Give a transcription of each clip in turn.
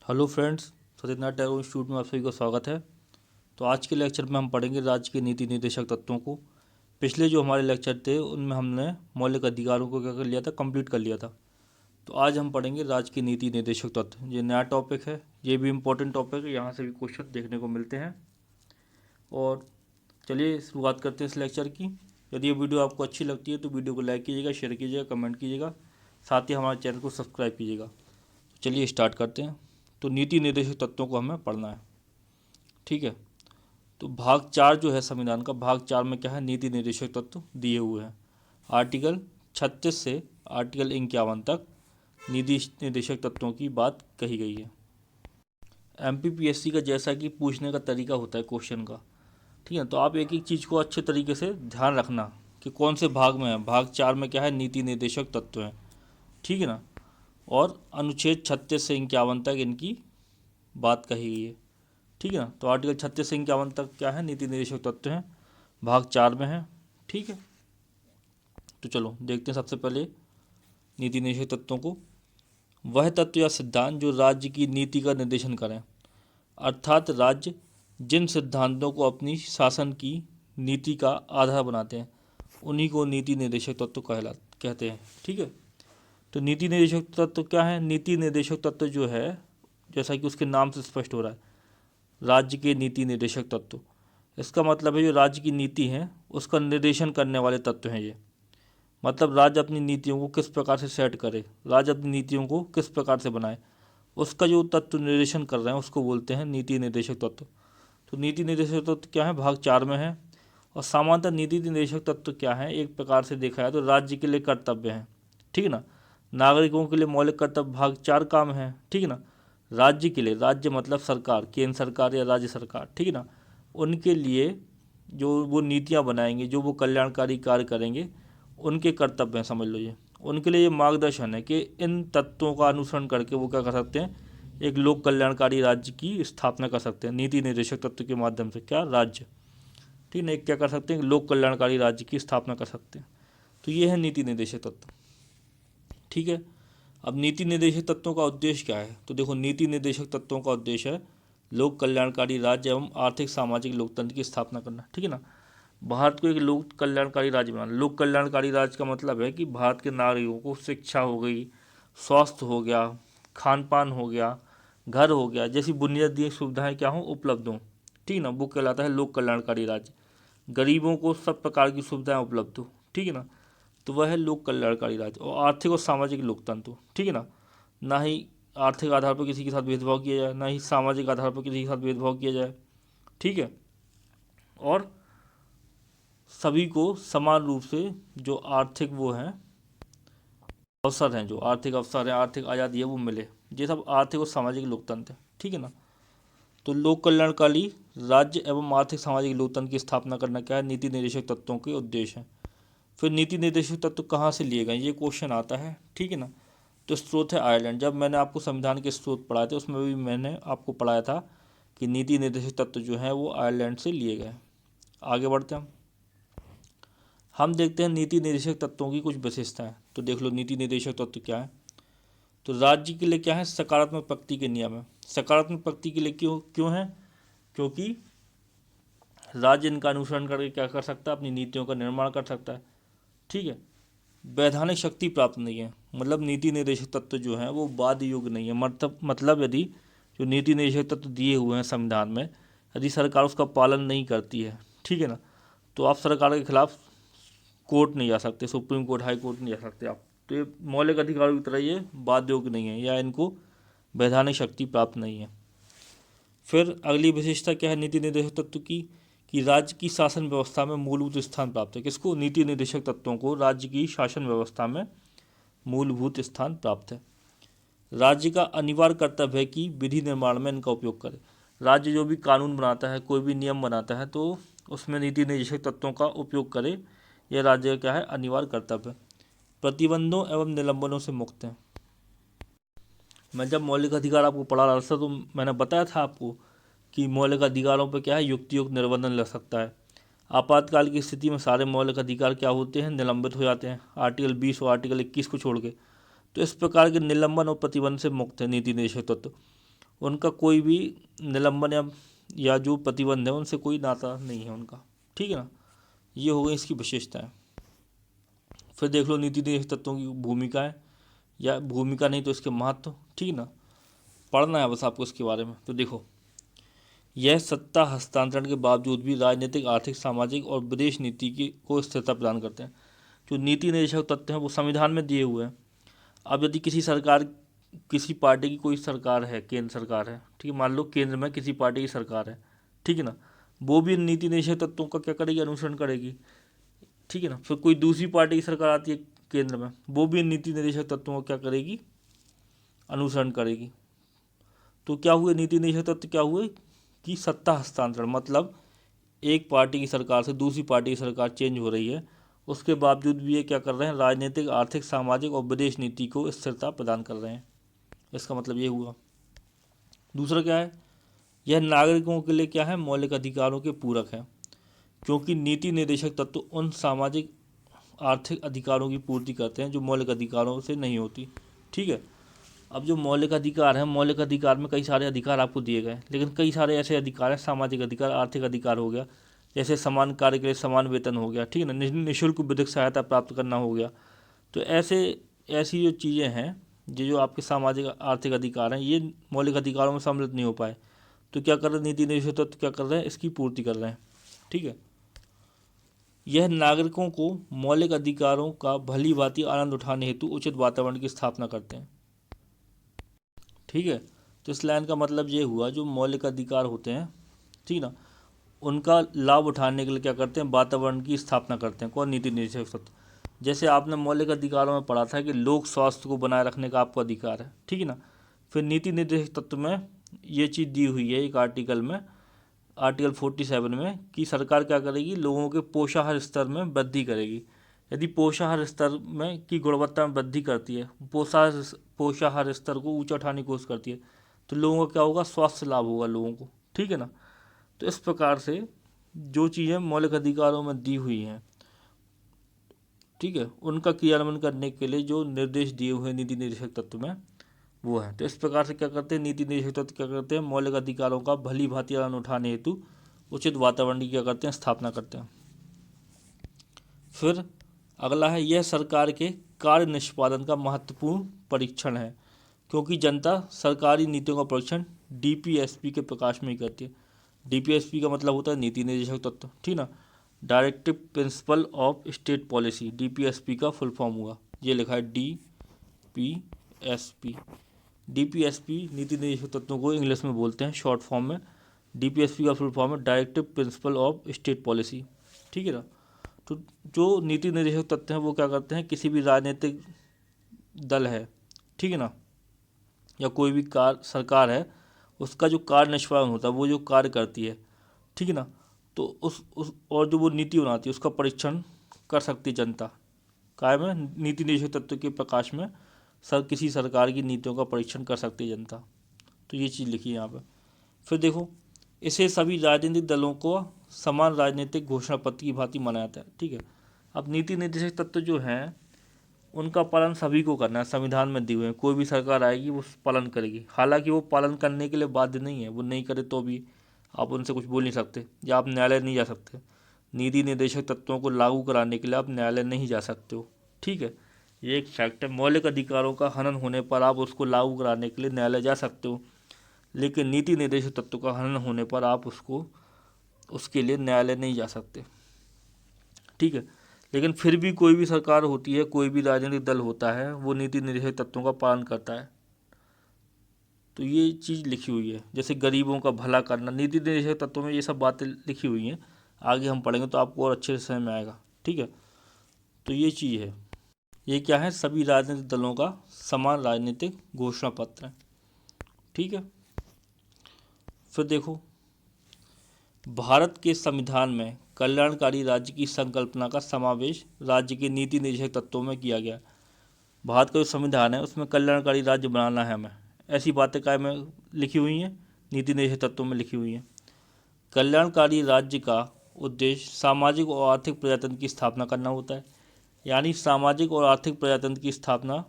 Hello friends, Satyanarayan Tagore institute में आप सभी का स्वागत है। तो आज के लेक्चर में हम पढ़ेंगे राज्य के नीति निर्देशक तत्वों को। पिछले जो हमारे लेक्चर थे उनमें हमने मौलिक अधिकारों को क्या कर लिया था, कंप्लीट कर लिया था। तो आज हम पढ़ेंगे राज्य के नीति निर्देशक तत्व। ये नया टॉपिक है, ये भी इम्पोर्टेंट टॉपिक है, यहाँ से भी क्वेश्चन देखने को मिलते हैं। और चलिए शुरुआत करते हैं इस लेक्चर की। यदि ये वीडियो आपको अच्छी लगती है तो वीडियो को लाइक कीजिएगा, शेयर कीजिएगा, कमेंट कीजिएगा, साथ ही हमारे चैनल को सब्सक्राइब कीजिएगा। तो चलिए स्टार्ट करते हैं। तो नीति निर्देशक तत्वों को हमें पढ़ना है, ठीक है। तो भाग 4 जो है संविधान का, भाग 4 में क्या है, नीति निर्देशक तत्व दिए हुए हैं। आर्टिकल 36 से आर्टिकल 51 तक नीति निर्देशक तत्वों की बात कही गई है। एमपीपीएससी का जैसा कि पूछने का तरीका होता है क्वेश्चन का, ठीक है। तो आप एक एक चीज़ को अच्छे तरीके से ध्यान रखना कि कौन से भाग में है। भाग 4 में क्या है, नीति निर्देशक तत्व हैं, ठीक है ना। और अनुच्छेद 36 से 51 तक इनकी बात कही गई है, ठीक है ना। तो आर्टिकल 36 से 51 तक क्या है, नीति निर्देशक तत्व हैं, भाग 4 में है, ठीक है। तो चलो देखते हैं सबसे पहले नीति निर्देशक तत्वों को। वह तत्व या सिद्धांत जो राज्य की नीति का निर्देशन करें, अर्थात राज्य जिन सिद्धांतों को अपनी शासन की नीति का आधार बनाते हैं उन्हीं को नीति निर्देशक तत्व कहते हैं, ठीक है। तो नीति निर्देशक तत्व क्या है, नीति निर्देशक तत्व जो है, जैसा कि उसके नाम से स्पष्ट हो रहा है, राज्य के नीति निर्देशक तत्व। इसका मतलब है जो राज्य की नीति है उसका निर्देशन करने वाले तत्व हैं ये। मतलब राज्य अपनी नीतियों को किस प्रकार से सेट करे, राज्य अपनी नीतियों को किस प्रकार से बनाए, उसका जो तत्व निर्देशन कर रहे हैं उसको बोलते हैं नीति निर्देशक तत्व। तो नीति निर्देशक तत्व क्या है, भाग 4 में है। और सामान्यतः नीति निर्देशक तत्व क्या है, एक प्रकार से देखा है तो राज्य के लिए कर्तव्य हैं, ठीक है ना। नागरिकों के लिए मौलिक कर्तव्य भाग 4 काम है, ठीक है ना। राज्य के लिए, राज्य मतलब सरकार, केंद्र सरकार या राज्य सरकार, ठीक है ना, उनके लिए जो वो नीतियाँ बनाएंगे, जो वो कल्याणकारी कार्य करेंगे, उनके कर्तव्य हैं, समझ लो ये। उनके लिए ये मार्गदर्शन है कि इन तत्वों का अनुसरण करके वो क्या कर सकते हैं, एक लोक कल्याणकारी राज्य की स्थापना कर सकते हैं नीति निर्देशक तत्व के माध्यम से। क्या, राज्य, ठीक है, क्या कर सकते हैं, लोक कल्याणकारी राज्य की स्थापना कर सकते हैं। तो ये है नीति निर्देशक तत्व, ठीक है। अब नीति निर्देशक तत्वों का उद्देश्य क्या है, तो देखो नीति निर्देशक तत्वों का उद्देश्य है लोक कल्याणकारी राज्य एवं आर्थिक सामाजिक लोकतंत्र की स्थापना करना, ठीक है ना। भारत को एक लोक कल्याणकारी राज्य बनाना। लोक कल्याणकारी राज्य का मतलब है कि भारत के नागरिकों को शिक्षा हो गई, स्वास्थ्य हो गया, खान पान हो गया, घर हो गया, जैसी बुनियादी सुविधाएं क्या हों, उपलब्ध हों, ठीक है ना, वो कहलाता है लोक कल्याणकारी राज्य। गरीबों को सब प्रकार की सुविधाएं उपलब्ध हो, ठीक है ना, तो वह है लोक कल्याणकारी राज्य। और आर्थिक और सामाजिक लोकतंत्र, ठीक है ना, ना ही आर्थिक आधार पर किसी के साथ भेदभाव किया जाए, ना ही सामाजिक आधार पर किसी के साथ भेदभाव किया जाए, ठीक है। और सभी को समान रूप से जो आर्थिक वो हैं अवसर हैं, जो आर्थिक अवसर हैं, आर्थिक आज़ादी है वो मिले, ये सब आर्थिक और सामाजिक लोकतंत्र है, ठीक है ना। तो लोक कल्याणकारी राज्य एवं आर्थिक सामाजिक लोकतंत्र की स्थापना करना क्या है, नीति निर्देशक तत्वों के उद्देश्य है। फिर नीति निर्देशक तत्व कहाँ से लिए गए, ये क्वेश्चन आता है, ठीक है ना। तो स्रोत है आयरलैंड। जब मैंने आपको संविधान के स्रोत पढ़ाए थे उसमें भी मैंने आपको पढ़ाया था कि नीति निर्देशक तत्व जो है वो आयरलैंड से लिए गए। आगे बढ़ते हैं, हम देखते हैं नीति निर्देशक तत्वों की कुछ विशेषताएं। तो देख लो नीति निर्देशक तत्व क्या है। तो राज्य के लिए क्या है, सकारात्मक प्रगति के नियम है। सकारात्मक प्रगति के लिए क्यों क्यों है, क्योंकि राज्य इनका अनुसरण करके क्या कर सकता है, अपनी नीतियों का निर्माण कर सकता है, ठीक है। वैधानिक शक्ति प्राप्त नहीं है, मतलब नीति निर्देशक तत्व जो है वो वाद योग्य नहीं है। मतलब यदि जो नीति निर्देशक तत्व दिए हुए हैं संविधान में, यदि सरकार उसका पालन नहीं करती है, ठीक है ना, तो आप सरकार के खिलाफ कोर्ट नहीं जा सकते, सुप्रीम कोर्ट, हाई कोर्ट नहीं जा सकते आप। तो ये मौलिक अधिकारों की तरह ये वाद योग्य नहीं है, या इनको वैधानिक शक्ति प्राप्त नहीं है। फिर अगली विशेषता क्या है नीति निर्देशक तत्व की, कि राज्य की शासन व्यवस्था में मूलभूत स्थान प्राप्त है। किसको, नीति निर्देशक तत्वों को राज्य की शासन व्यवस्था में मूलभूत स्थान प्राप्त है। राज्य का अनिवार्य कर्तव्य है कि विधि निर्माण में इनका उपयोग करे। राज्य जो भी कानून बनाता है, कोई भी नियम बनाता है, तो उसमें नीति निर्देशक तत्वों का उपयोग करे, यह राज्य का क्या है, अनिवार्य कर्तव्य है। प्रतिबंधों एवं निलंबनों से मुक्त है। मैं जब मौलिक अधिकार आपको पढ़ा रहा था तो मैंने बताया था आपको कि मौलिक अधिकारों पर क्या है, युक्तियुक्त निबंधन लग सकता है। आपातकाल की स्थिति में सारे मौलिक अधिकार क्या होते हैं, निलंबित हो जाते हैं, आर्टिकल 20 और आर्टिकल 21 को छोड़ के। तो इस प्रकार के निलंबन और प्रतिबंध से मुक्त है नीति निर्देशक तत्व। उनका कोई भी निलंबन या जो प्रतिबंध है उनसे कोई नाता नहीं है उनका। ठीक है ना, ये हो गई इसकी विशेषताएं। फिर देख लो नीति निदेशक तत्वों की भूमिकाएं, या भूमिका नहीं तो इसके महत्व। ठीक है ना, पढ़ना है बस आपको इसके बारे में। तो देखो, यह सत्ता हस्तांतरण के बावजूद भी राजनीतिक, आर्थिक, सामाजिक और विदेश नीति की को स्थिरता प्रदान करते हैं। जो नीति निर्देशक तत्व हैं वो संविधान में दिए हुए हैं। अब यदि किसी पार्टी की कोई सरकार है, केंद्र सरकार है, ठीक है, मान लो केंद्र में किसी पार्टी की सरकार है, ठीक है ना, वो भी नीति निर्देशक तत्वों का क्या करेगी, अनुसरण करेगी। ठीक है ना, फिर कोई दूसरी पार्टी की सरकार आती है केंद्र में, वो भी नीति निर्देशक तत्वों का क्या करेगी, अनुसरण करेगी। तो क्या हुए नीति निर्देशक तत्व, क्या हुए कि सत्ता हस्तांतरण, मतलब एक पार्टी की सरकार से दूसरी पार्टी की सरकार चेंज हो रही है, उसके बावजूद भी ये क्या कर रहे हैं, राजनीतिक, आर्थिक, सामाजिक और विदेश नीति को स्थिरता प्रदान कर रहे हैं। इसका मतलब ये हुआ। दूसरा क्या है, यह नागरिकों के लिए क्या है, मौलिक अधिकारों के पूरक है, क्योंकि नीति निर्देशक तत्व उन सामाजिक, आर्थिक अधिकारों की पूर्ति करते हैं जो मौलिक अधिकारों से नहीं होती। ठीक है, अब जो मौलिक अधिकार हैं, मौलिक अधिकार में कई सारे अधिकार आपको दिए गए, लेकिन कई सारे ऐसे अधिकार हैं, सामाजिक अधिकार, आर्थिक अधिकार हो गया, जैसे समान कार्य के लिए समान वेतन हो गया, ठीक है ना, निःशुल्क विधिक सहायता प्राप्त करना हो गया। तो ऐसी जो चीज़ें हैं, जो आपके सामाजिक, आर्थिक अधिकार हैं, ये मौलिक अधिकारों में सम्मिलित नहीं हो पाए। तो क्या कर रहे हैं नीति निर्देशक तत्व, क्या कर रहे हैं, इसकी पूर्ति कर रहे हैं। ठीक है, यह नागरिकों को मौलिक अधिकारों का भली भांति आनंद उठाने हेतु उचित वातावरण की स्थापना करते हैं। ठीक है, तो इस लाइन का मतलब ये हुआ, जो मौलिक अधिकार होते हैं, ठीक ना, उनका लाभ उठाने के लिए क्या करते हैं, वातावरण की स्थापना करते हैं। कौन, नीति निर्देशक तत्व। जैसे आपने मौलिक अधिकारों में पढ़ा था कि लोक स्वास्थ्य को बनाए रखने का आपको अधिकार है। ठीक है ना, फिर नीति निर्देशक तत्व में ये चीज़ दी हुई है एक आर्टिकल में, आर्टिकल 47 में, कि सरकार क्या करेगी, लोगों के पोषाहार स्तर में वृद्धि करेगी। यदि पोषाहार स्तर में की गुणवत्ता में वृद्धि करती है, पोषाहार स्तर को ऊंचा उठाने की कोशिश करती है, तो लोगों का क्या होगा, स्वास्थ्य लाभ होगा लोगों को। ठीक है ना, तो इस प्रकार से जो चीज़ें मौलिक अधिकारों में दी हुई हैं, ठीक है, उनका क्रियान्वयन करने के लिए जो निर्देश दिए हुए हैं नीति निर्देशक तत्व में, वो है। तो इस प्रकार से क्या करते हैं नीति निर्देशक तत्व, क्या करते हैं, मौलिक अधिकारों का भली भांति आनंद उठाने हेतु उचित वातावरण की क्या करते हैं, स्थापना करते हैं। फिर अगला है, यह सरकार के कार्य निष्पादन का महत्वपूर्ण परीक्षण है, क्योंकि जनता सरकारी नीतियों का परीक्षण डीपीएसपी के प्रकाश में ही करती है। डीपीएसपी का मतलब होता है नीति निर्देशक तत्व। ठीक ना, directive principle of state policy, DPSP का फुल फॉर्म हुआ, ये लिखा है डीपीएसपी। डीपीएसपी नीति निर्देशक तत्वों को इंग्लिश में बोलते हैं शॉर्ट फॉर्म में। डीपीएसपी का फुल फॉर्म है directive principle of state policy. ठीक है ना, तो जो नीति निर्देशक तत्व हैं वो क्या करते हैं, किसी भी राजनीतिक दल है, ठीक है ना, या कोई भी सरकार है, उसका जो कार्य निष्पादन होता है, वो जो कार्य करती है, ठीक है ना, तो उस और जो वो नीति बनाती है उसका परीक्षण कर सकती है जनता। काय में, नीति निर्देशक तत्व के प्रकाश में किसी सरकार की नीतियों का परीक्षण कर सकती है जनता। तो ये चीज़ लिखी है यहाँ पे। फिर देखो, इसे सभी राजनीतिक दलों को समान राजनीतिक घोषणा पत्र की भांति मनाया जाता है। ठीक है, अब नीति निर्देशक तत्व जो हैं उनका पालन सभी को करना है, संविधान में दिए हुए हैं। कोई भी सरकार आएगी वो पालन करेगी, हालांकि वो पालन करने के लिए बाध्य नहीं है, वो नहीं करे तो भी आप उनसे कुछ बोल नहीं सकते, या आप न्यायालय नहीं जा सकते। नीति निर्देशक तत्वों को लागू कराने के लिए आप न्यायालय नहीं जा सकते हो। ठीक है, ये एक फैक्ट है। मौलिक अधिकारों का हनन होने पर आप उसको लागू कराने के लिए न्यायालय जा सकते हो, लेकिन नीति निर्देशक तत्व का हनन होने पर आप उसके लिए न्यायालय नहीं जा सकते। ठीक है, लेकिन फिर भी कोई भी सरकार होती है, कोई भी राजनीतिक दल होता है, वो नीति निर्देशक तत्वों का पालन करता है। तो ये चीज़ लिखी हुई है। जैसे गरीबों का भला करना, नीति निर्देशक तत्वों में ये सब बातें लिखी हुई हैं, आगे हम पढ़ेंगे तो आपको और अच्छे से समझ में आएगा। ठीक है, तो ये चीज़ है। ये क्या है, सभी राजनीतिक दलों का समान राजनीतिक घोषणा पत्र है। ठीक है, फिर देखो, भारत के संविधान में कल्याणकारी राज्य की संकल्पना का समावेश राज्य के नीति निर्देशक तत्वों में किया गया। भारत का जो संविधान है उसमें कल्याणकारी राज्य बनाना है हमें, ऐसी बातें काय में लिखी हुई हैं, नीति निर्देशक तत्वों में लिखी हुई हैं। कल्याणकारी राज्य का उद्देश्य सामाजिक और आर्थिक प्रजातंत्र की स्थापना करना होता है, यानी सामाजिक और आर्थिक प्रजातंत्र की स्थापना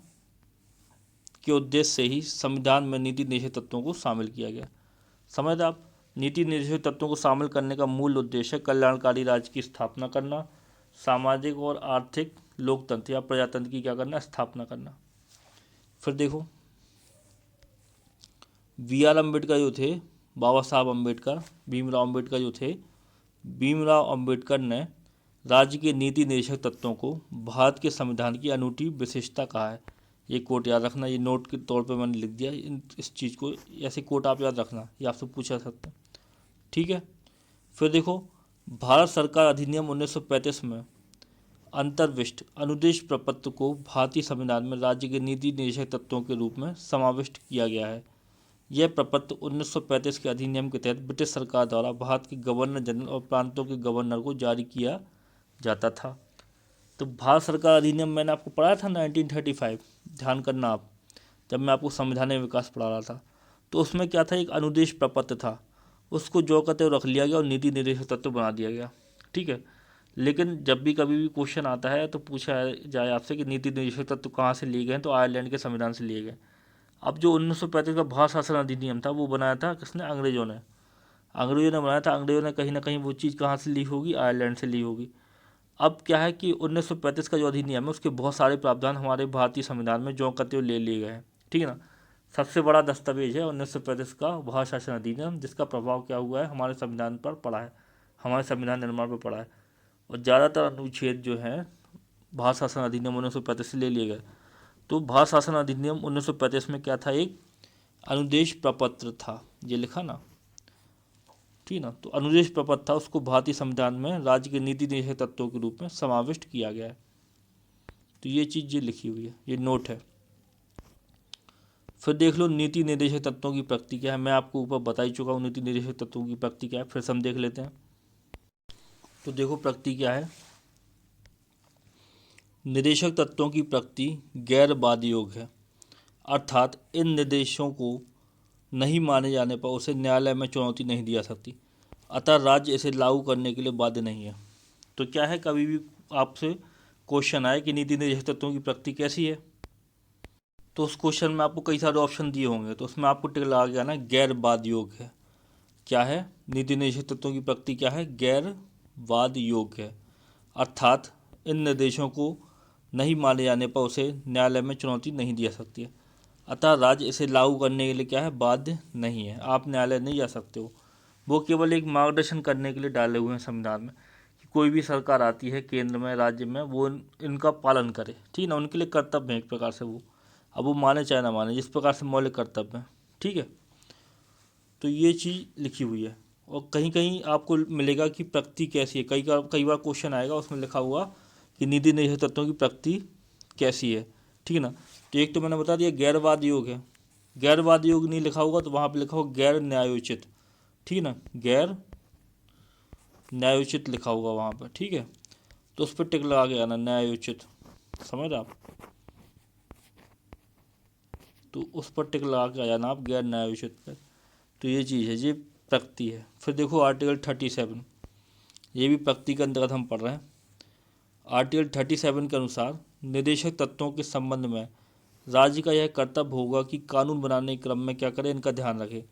के उद्देश्य से ही संविधान में नीति निर्देशक तत्वों को शामिल किया गया। समझ आप, नीति निर्देशक तत्वों को शामिल करने का मूल उद्देश्य कल्याणकारी राज्य की स्थापना करना, सामाजिक और आर्थिक लोकतंत्र या प्रजातंत्र की क्या करना, स्थापना करना। फिर देखो B.R. अम्बेडकर जो थे, बाबा साहब अम्बेडकर, भीमराव अम्बेडकर जो थे, भीमराव अम्बेडकर ने राज्य के नीति निर्देशक तत्वों को भारत के संविधान की अनूठी विशेषता कहा है। ये कोट याद रखना, ये नोट के तौर पे मैंने लिख दिया इस चीज़ को, ऐसे कोट आप याद रखना, ये आपसे पूछा सकते हैं, ठीक है। फिर देखो भारत सरकार अधिनियम 1935 में अंतर्विष्ट अनुदेश प्रपत्र को भारतीय संविधान में राज्य के नीति निर्देशक तत्वों के रूप में समाविष्ट किया गया है। यह प्रपत्र 1935 के अधिनियम के तहत ब्रिटिश सरकार द्वारा भारत के गवर्नर जनरल और प्रांतों के गवर्नर को जारी किया जाता था। तो भारत सरकार अधिनियम मैंने आपको पढ़ाया था 1935, ध्यान करना आप, जब मैं आपको संवैधानिक विकास पढ़ा रहा था, तो उसमें क्या था, एक अनुदेश प्रपत्र था, उसको जो कहते रख लिया गया और नीति निर्देशक तत्व बना दिया गया, ठीक है। लेकिन जब भी कभी भी क्वेश्चन आता है तो पूछा जाए आपसे कि नीति निर्देशक तत्व कहाँ से लिए गए हैं, तो आयरलैंड के संविधान से लिए गए। अब जो 1935 का भारत शासन अधिनियम था वो बनाया था किसने, अंग्रेजों ने बनाया था। अंग्रेजों ने कहीं ना कहीं वो चीज़ कहाँ से ली होगी, आयरलैंड से ली होगी। अब क्या है कि 1935 का जो अधिनियम है उसके बहुत सारे प्रावधान हमारे भारतीय संविधान में जो कहते हुए ले लिए गए हैं, ठीक है ना। सबसे बड़ा दस्तावेज है 1935 का भारत शासन अधिनियम, जिसका प्रभाव क्या हुआ है, हमारे संविधान पर पड़ा है, हमारे संविधान निर्माण पर पड़ा है। और ज़्यादातर अनुच्छेद जो हैं भारत शासन अधिनियम 1935 से ले लिए गए। तो भारत शासन अधिनियम 1935 में क्या था, एक अनुदेश प्रपत्र था, ये लिखा ना, ठीक ना। तो अनुदेश प्रपत्र था, उसको भारतीय संविधान में राज्य के नीति निर्देशक तत्वों के रूप में समाविष्ट किया गया है। तो ये चीज़ ये लिखी हुई है, ये नोट है। फिर देख लो नीति निर्देशक तत्वों की प्रकृति क्या है, मैं आपको ऊपर बता ही चुका हूँ नीति निर्देशक तत्वों की प्रकृति क्या है, फिर से हम देख लेते हैं। तो देखो प्रकृति क्या है, निर्देशक तत्वों की प्रकृति गैर बाध्य योग्य है, अर्थात इन निर्देशों को नहीं माने जाने पर उसे न्यायालय में चुनौती नहीं दी जा सकती, अतः राज्य इसे लागू करने के लिए बाध्य नहीं है। तो क्या है, कभी भी आपसे क्वेश्चन आए कि नीति निर्देशक तत्वों की प्रकृति कैसी है, तो उस क्वेश्चन में आपको कई सारे ऑप्शन दिए होंगे, तो उसमें आपको टिक लगा के आना गैर बाध्य योग्य है। क्या है, नीति निर्देशक तत्वों की प्रकृति क्या है, गैर बाध्य योग्य है, अर्थात इन निर्देशों को नहीं माने जाने पर उसे न्यायालय में चुनौती नहीं दी जा सकती है, अतः राज्य इसे लागू करने के लिए क्या है, बाध्य नहीं है। आप न्यायालय नहीं जा सकते हो, वो केवल एक मार्गदर्शन करने के लिए डाले हुए हैं संविधान में कि कोई भी सरकार आती है केंद्र में, राज्य में, वो इनका पालन करे, ठीक ना, उनके लिए कर्तव्य है एक प्रकार से वो, अब वो माने चाहे ना माने, जिस प्रकार से मौलिक कर्तव्य है, ठीक है। तो ये चीज़ लिखी हुई है। और कहीं कहीं आपको मिलेगा कि प्रकृति कैसी है, कई बार क्वेश्चन आएगा उसमें लिखा हुआ कि नीति निर्देशक तत्वों की प्रकृति कैसी है, ठीक है ना। तो एक तो मैंने बता दिया गैरवाद योग है, गैरवाद योग नहीं लिखा होगा तो वहाँ पे लिखा होगा गैर न्यायोचित, ठीक है ना, गैर न्यायोचित लिखा होगा वहाँ पर, ठीक है। तो उस पर टिक लगा के आना, न्यायोचित, समझ आप, तो उस पर टिक लगा के आ जाना आप गैर न्यायोचित पर। तो ये चीज़ है, ये प्रकृति है। फिर देखो आर्टिकल 37, ये भी प्रकृति के अंतर्गत हम पढ़ रहे हैं। आर्टिकल 37 के अनुसार निर्देशक तत्वों के संबंध में राज्य का यह कर्तव्य होगा कि कानून बनाने के क्रम में क्या करें, इनका ध्यान रखें।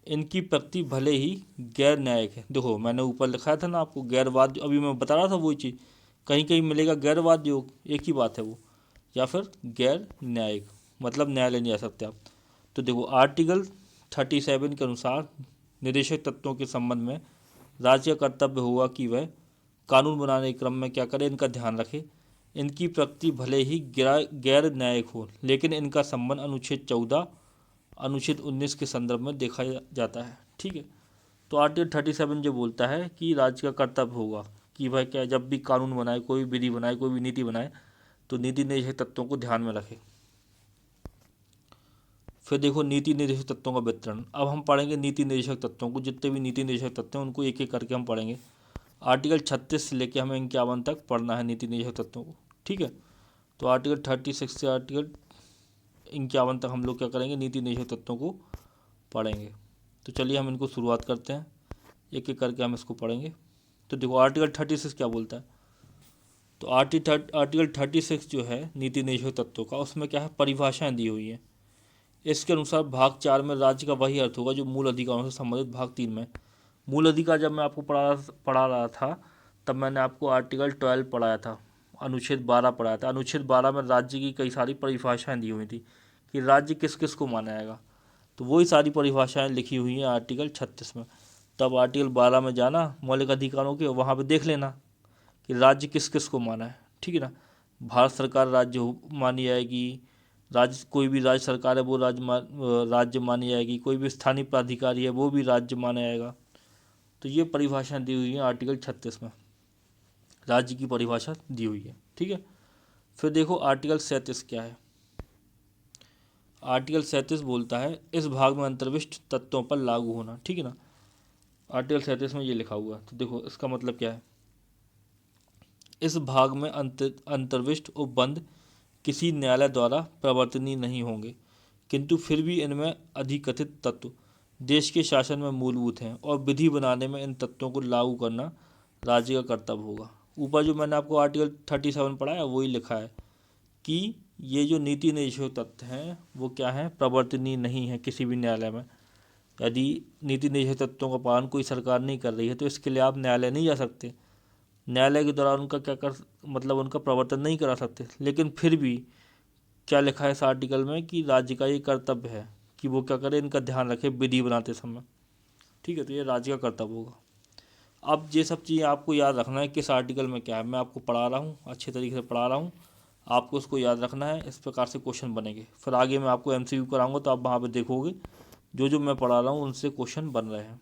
इनकी प्रकृति भले ही गैर न्यायिक है, देखो मैंने ऊपर लिखाया था ना आपको गैरवाद, अभी मैं बता रहा था वही चीज़, कहीं कहीं मिलेगा गैरवाद योग, एक ही बात है वो, या फिर गैर न्यायिक, मतलब न्यायालय नहीं जा सकते आप। तो देखो आर्टिकल 37 के अनुसार निर्देशक तत्वों के संबंध में राज्य का कर्तव्य होगा कि वह कानून बनाने के क्रम में क्या करें, इनका ध्यान रखें। इनकी प्रकृति भले ही गैर न्यायिक हो, लेकिन इनका संबंध अनुच्छेद 14, अनुच्छेद 19 के संदर्भ में देखा जाता है, ठीक है। तो आर्टिकल 37 जो बोलता है कि राज्य का कर्तव्य होगा कि वह क्या, जब भी कानून बनाए, कोई विधि बनाए, कोई भी नीति बनाए, तो नीति निर्देशक तत्वों को ध्यान में रखे। फिर देखो नीति निर्देशक तत्वों का वितरण, अब हम पढ़ेंगे नीति निर्देशक तत्वों को, जितने भी नीति निर्देशक तत्व हैं उनको एक एक करके हम पढ़ेंगे। आर्टिकल 36 से लेकर हमें 51 तक पढ़ना है नीति निर्देशक तत्वों को, ठीक है। तो आर्टिकल 36 से आर्टिकल 51 तक हम लोग क्या करेंगे, नीति निर्देशक तत्वों को पढ़ेंगे। तो चलिए हम इनको शुरुआत करते हैं, एक एक करके हम इसको पढ़ेंगे। तो देखो आर्टिकल 36 क्या बोलता है, तो आर्टिकल 36 जो है नीति निर्देशक तत्वों का, उसमें क्या है, परिभाषाएं दी हुई हैं इसके अनुसार भाग 4 में राज्य का वही अर्थ होगा जो मूल अधिकारों से संबंधित भाग 3 में। मूल अधिकार जब मैं आपको पढ़ा रहा था तब मैंने आपको आर्टिकल 12 पढ़ाया था, अनुच्छेद 12 पढ़ाया था। अनुच्छेद 12 में राज्य की कई सारी परिभाषाएं दी हुई थी कि राज्य किस किस को माना जाएगा, तो वही सारी परिभाषाएं लिखी हुई हैं आर्टिकल 36 में। तब आर्टिकल 12 में जाना मौलिक अधिकारों के, वहाँ पे देख लेना कि राज्य किस किस को माना है, ठीक है ना। भारत सरकार मानी जाएगी, राज्य कोई भी राज्य सरकार है वो राज्य मानी जाएगी, कोई भी स्थानीय प्राधिकारी है वो भी राज्य माना जाएगा। तो ये परिभाषाएं दी हुई हैं आर्टिकल 36 में, राज्य की परिभाषा दी हुई है, ठीक है। फिर देखो आर्टिकल 37 क्या है। आर्टिकल 37 बोलता है इस भाग में अंतर्विष्ट तत्वों पर लागू होना, ठीक है ना। आर्टिकल 37 में ये लिखा हुआ है, तो देखो इसका मतलब क्या है। इस भाग में अंतर्विष्ट उपबंध किसी न्यायालय द्वारा प्रवर्तनीय नहीं होंगे, किंतु फिर भी इनमें अधिकथित तत्व देश के शासन में मूलभूत हैं और विधि बनाने में इन तत्वों को लागू करना राज्य का कर्तव्य होगा। ऊपर जो मैंने आपको आर्टिकल 37 पढ़ाया वही लिखा है कि ये जो नीति निर्देशक तत्व हैं वो क्या हैं, प्रवर्तनीय नहीं है किसी भी न्यायालय में। यदि नीति निर्देशक तत्वों का पालन कोई सरकार नहीं कर रही है तो इसके लिए आप न्यायालय नहीं जा सकते, न्यायालय के दौरान उनका उनका प्रवर्तन नहीं करा सकते। लेकिन फिर भी क्या लिखा है इस आर्टिकल में कि राज्य का ये कर्तव्य है कि वो क्या करे, इनका ध्यान रखे विधि बनाते समय, ठीक है। तो ये राज्य का कर्तव्य होगा। अब ये सब चीज़ें आपको याद रखना है किस आर्टिकल में क्या है। मैं आपको पढ़ा रहा हूँ, अच्छे तरीके से पढ़ा रहा हूँ, आपको उसको याद रखना है। इस प्रकार से क्वेश्चन बनेंगे। फिर आगे मैं आपको MCQ कराऊंगा तो आप वहाँ पे देखोगे जो जो मैं पढ़ा रहा हूँ उनसे क्वेश्चन बन रहे हैं।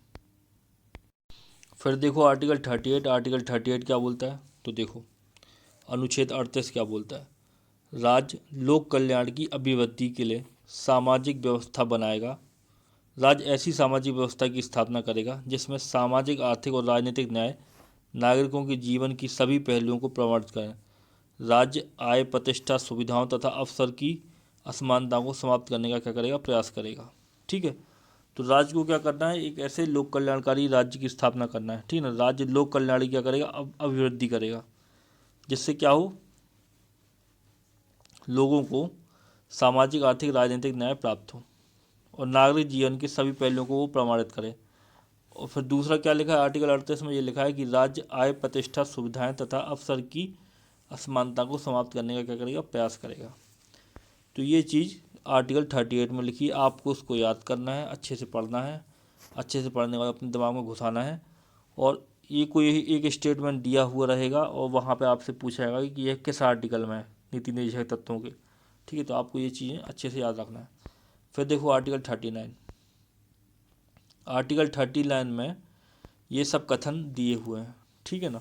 फिर देखो आर्टिकल 38। आर्टिकल 38 क्या बोलता है, तो देखो अनुच्छेद 38 क्या बोलता है। राज्य लोक कल्याण की अभिवृद्धि के लिए सामाजिक व्यवस्था बनाएगा। राज्य ऐसी सामाजिक व्यवस्था की स्थापना करेगा जिसमें सामाजिक, आर्थिक और राजनीतिक न्याय नागरिकों के जीवन की सभी पहलुओं को प्रवर्तित करें। राज्य आय, प्रतिष्ठा, सुविधाओं तथा अवसर की असमानता को समाप्त करने का क्या करेगा, प्रयास करेगा, ठीक है। तो राज्य को क्या करना है, एक ऐसे लोक कल्याणकारी राज्य की स्थापना करना है, ठीक है ना। राज्य लोक कल्याण क्या करेगा, अभिवृद्धि करेगा, जिससे क्या हो, लोगों को सामाजिक, आर्थिक, राजनीतिक न्याय प्राप्त हो और नागरिक जीवन के सभी पहलुओं को वो प्रमाणित करे। और फिर दूसरा क्या लिखा है आर्टिकल 38 में, ये लिखा है कि राज्य आय, प्रतिष्ठा, सुविधाएं तथा अवसर की असमानता को समाप्त करने का क्या करेगा, प्रयास करेगा। तो ये चीज़ आर्टिकल 38 में लिखी है, आपको उसको याद करना है, अच्छे से पढ़ना है, अच्छे से पढ़ने के बाद अपने दिमाग में घुसाना है। और ये कोई एक स्टेटमेंट दिया हुआ रहेगा और वहाँ पे आपसे पूछा जाएगा कि यह किस आर्टिकल में है, नीति निर्देशक तत्वों के, ठीक है। तो आपको ये चीज़ें अच्छे से याद रखना है। फिर देखो आर्टिकल 39। आर्टिकल 39 में ये सब कथन दिए हुए हैं, ठीक है ना।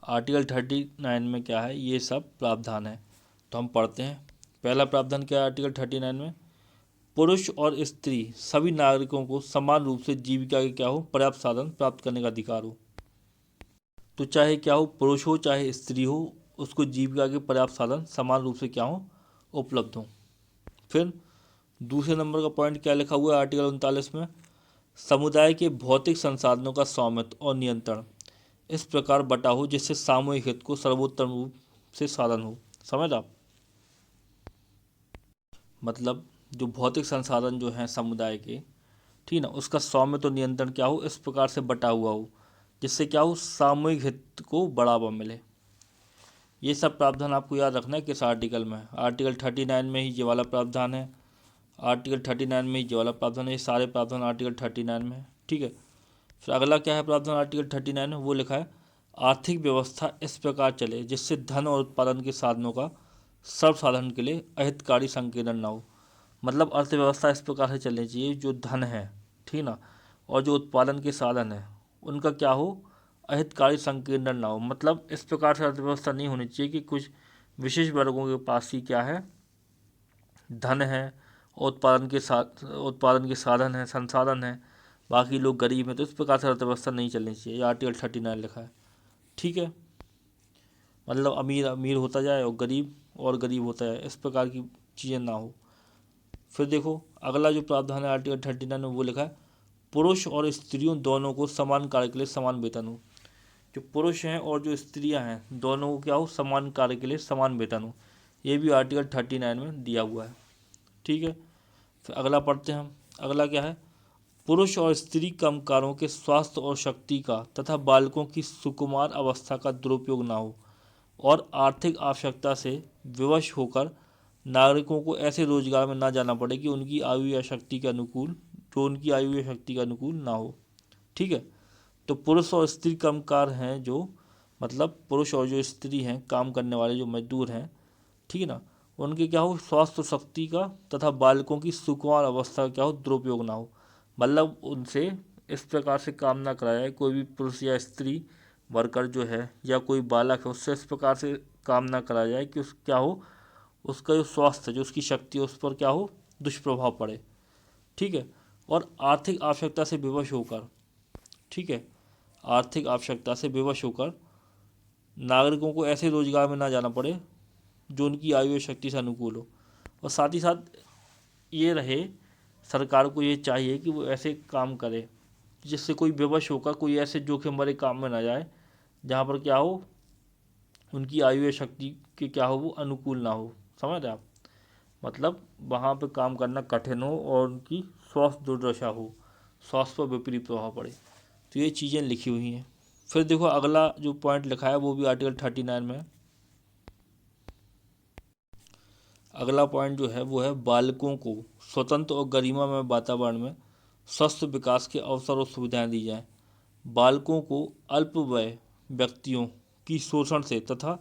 आर्टिकल 39 में क्या है, ये सब प्रावधान है, तो हम पढ़ते हैं। पहला प्रावधान क्या है आर्टिकल 39 में, पुरुष और स्त्री सभी नागरिकों को समान रूप से जीविका के क्या हो, पर्याप्त साधन प्राप्त करने का अधिकार हो। तो चाहे क्या हो, पुरुष हो चाहे स्त्री हो, उसको जीविका के पर्याप्त साधन समान रूप से क्या हो, उपलब्ध हो। फिर दूसरे नंबर का पॉइंट क्या लिखा हुआ है आर्टिकल 39 में, समुदाय के भौतिक संसाधनों का स्वामित्व और नियंत्रण इस प्रकार बटा हो जिससे सामूहिक हित को सर्वोत्तम रूप से साधन हो। समझ आप, मतलब जो भौतिक संसाधन जो हैं समुदाय के, ठीक ना, उसका स्वामित्व और नियंत्रण क्या हो, इस प्रकार से बटा हुआ हो जिससे क्या हो, सामूहिक हित को बढ़ावा मिले। ये सब प्रावधान आपको याद रखना है किस आर्टिकल में, आर्टिकल 39 में ही ये वाला प्रावधान है, आर्टिकल 39 में ही ये वाला प्रावधान है। ये सारे प्रावधान आर्टिकल 39 में है, ठीक है। फिर अगला क्या है प्रावधान आर्टिकल 39 में, वो लिखा है आर्थिक व्यवस्था इस प्रकार चले जिससे धन और उत्पादन के साधनों का सर्वसाधारण के लिए अहितकारी संकीर्ण न हो। मतलब अर्थव्यवस्था इस प्रकार से चलनी चाहिए, जो धन है, ठीक ना, और जो उत्पादन के साधन है उनका क्या हो, अहितकारी संकीर्ण ना हो। मतलब इस प्रकार से अर्थव्यवस्था नहीं होनी चाहिए कि कुछ विशेष वर्गों के पास ही क्या है, धन है, उत्पादन के साधन है, संसाधन है, बाकी लोग गरीब हैं। तो इस प्रकार से अर्थव्यवस्था नहीं चलनी चाहिए, ये आर्टिकल 39 लिखा है, ठीक है। मतलब अमीर अमीर होता जाए और गरीब होता जाए, इस प्रकार की चीज़ें ना हो। फिर देखो अगला जो प्रावधान है आर्टिकल 39 में, वो लिखा है पुरुष और स्त्रियों दोनों को समान कार्य के लिए समान वेतन हो। जो पुरुष हैं और जो स्त्रियां हैं दोनों को क्या हो, समान कार्य के लिए समान वेतन हो। ये भी आर्टिकल 39 में दिया हुआ है, ठीक है। फिर अगला पढ़ते हैं हम। अगला क्या है, पुरुष और स्त्री कामगारों के स्वास्थ्य और शक्ति का तथा बालकों की सुकुमार अवस्था का दुरुपयोग न हो और आर्थिक आवश्यकता से विवश होकर नागरिकों को ऐसे रोजगार में ना जाना पड़े कि उनकी आयु या शक्ति के अनुकूल जो उनकी आयु या शक्ति के अनुकूल ना हो। ठीक है, तो पुरुष और स्त्री कामगार हैं जो, मतलब पुरुष और जो स्त्री हैं काम करने वाले जो मजदूर हैं, ठीक है ना, उनके क्या हो स्वास्थ्य और शक्ति का तथा बालकों की सुकुमार अवस्था का क्या हो दुरुपयोग ना हो। मतलब उनसे इस प्रकार से काम ना कराया जाए, कोई भी पुरुष या स्त्री वर्कर जो है या कोई बालक है उससे इस प्रकार से काम ना कराया जाए कि उस क्या हो उसका जो स्वास्थ्य है जो उसकी शक्ति है उस पर क्या हो दुष्प्रभाव पड़े। ठीक है, और आर्थिक आवश्यकता से विवश होकर, ठीक है, आर्थिक आवश्यकता से विवश होकर नागरिकों को ऐसे रोजगार में ना जाना पड़े जो उनकी आयु और शक्ति से अनुकूल हो। और साथ ही साथ ये रहे, सरकार को ये चाहिए कि वो ऐसे काम करे जिससे कोई विवश होकर कोई ऐसे जोखिम भरे काम में ना जाए जहाँ पर क्या हो उनकी आयु या शक्ति के क्या हो वो अनुकूल ना हो। समझ रहे आप, मतलब वहाँ पे काम करना कठिन हो और उनकी स्वास्थ्य दुर्दशा हो, स्वास्थ्य पर विपरीत प्रभाव पड़े। तो ये चीज़ें लिखी हुई हैं। फिर देखो अगला जो पॉइंट लिखा है वो भी आर्टिकल 39 में है। अगला पॉइंट जो है वो है बालकों को स्वतंत्र और गरिमामय वातावरण में स्वस्थ विकास के अवसर और सुविधाएं दी जाएं। बालकों को अल्पवय व्यक्तियों की शोषण से तथा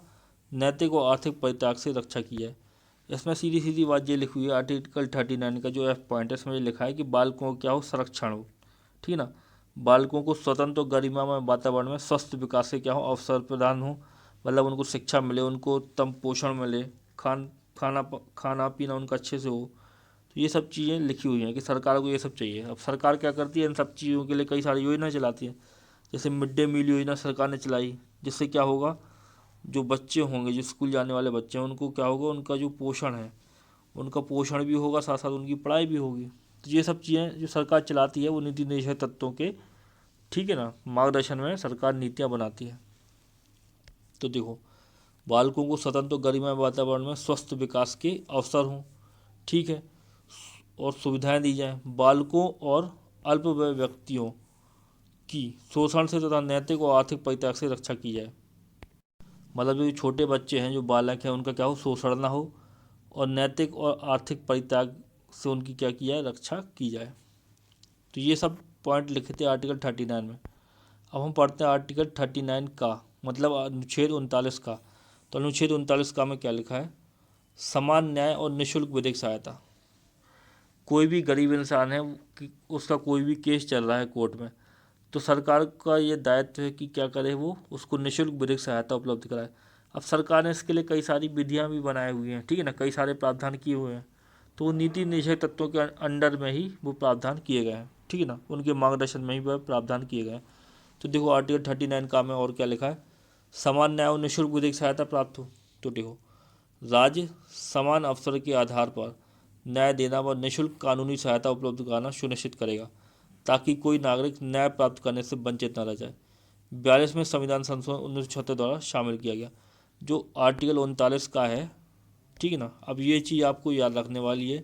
नैतिक और आर्थिक परित्याग से रक्षा की जाए। इसमें सीधी सीधी बात ये लिखी हुई है आर्टिकल 39 का जो एफ पॉइंट है इसमें ये लिखा है कि बालकों को क्या हो संरक्षण हो। ठीक है ना, बालकों को स्वतंत्र और गरिमामय वातावरण में स्वस्थ विकास के क्या हो अवसर प्रदान हो, मतलब उनको शिक्षा मिले, उनको उत्तम पोषण मिले, खाना पीना उनका अच्छे से हो। तो ये सब चीज़ें लिखी हुई हैं कि सरकार को ये सब चाहिए। अब सरकार क्या करती है इन सब चीज़ों के लिए कई सारी योजना चलाती है। जैसे मिड डे मील योजना सरकार ने चलाई, जिससे क्या होगा जो बच्चे होंगे जो स्कूल जाने वाले बच्चे हैं उनको क्या होगा उनका जो पोषण है उनका पोषण भी होगा, साथ साथ उनकी पढ़ाई भी होगी। तो ये सब चीज़ें जो सरकार चलाती है वो नीति निषेध तत्वों के, ठीक है ना, मार्गदर्शन में सरकार नीतियाँ बनाती है। तो देखो बालकों को स्वतंत्र गरिमा वातावरण में स्वस्थ विकास के अवसर हों, ठीक है, और सुविधाएं दी जाएं। बालकों और अल्पवय व्यक्तियों की शोषण से तथा नैतिक और आर्थिक परित्याग से रक्षा की जाए। मतलब जो छोटे बच्चे हैं जो बालक हैं उनका क्या हो शोषण ना हो और नैतिक और आर्थिक परित्याग से उनकी क्या की जाए रक्षा की जाए। तो ये सब पॉइंट लिखे थे आर्टिकल 39 में। अब हम पढ़ते हैं आर्टिकल 39 का, मतलब अनुच्छेद 39 का। तो अनुच्छेद 39 का में क्या लिखा है, समान न्याय और निःशुल्क विधिक सहायता। कोई भी गरीब इंसान है उसका कोई भी केस चल रहा है कोर्ट में, तो सरकार का ये दायित्व है कि क्या करे वो उसको निःशुल्क विधिक सहायता उपलब्ध कराए। अब सरकार ने इसके लिए कई सारी विधियाँ भी बनाई हुई हैं, ठीक है ना, कई सारे प्रावधान किए हुए हैं। तो वो नीति निषेध तत्वों के अंडर में ही वो प्रावधान किए गए हैं, ठीक है ना, उनके मार्गदर्शन में ही वह प्रावधान किए गए हैं। तो देखो आर्टिकल 39 का में और क्या लिखा है, समान न्याय और निःशुल्क विधिक सहायता प्राप्त हो। तो देखो राज्य समान अवसर के आधार पर न्याय देना व निःशुल्क कानूनी सहायता उपलब्ध कराना सुनिश्चित करेगा ताकि कोई नागरिक न्याय प्राप्त करने से वंचित न रह जाए। 42वें संविधान संशोधन 1976 द्वारा शामिल किया गया जो आर्टिकल 39 का है, ठीक है ना। अब ये चीज़ आपको याद रखने वाली है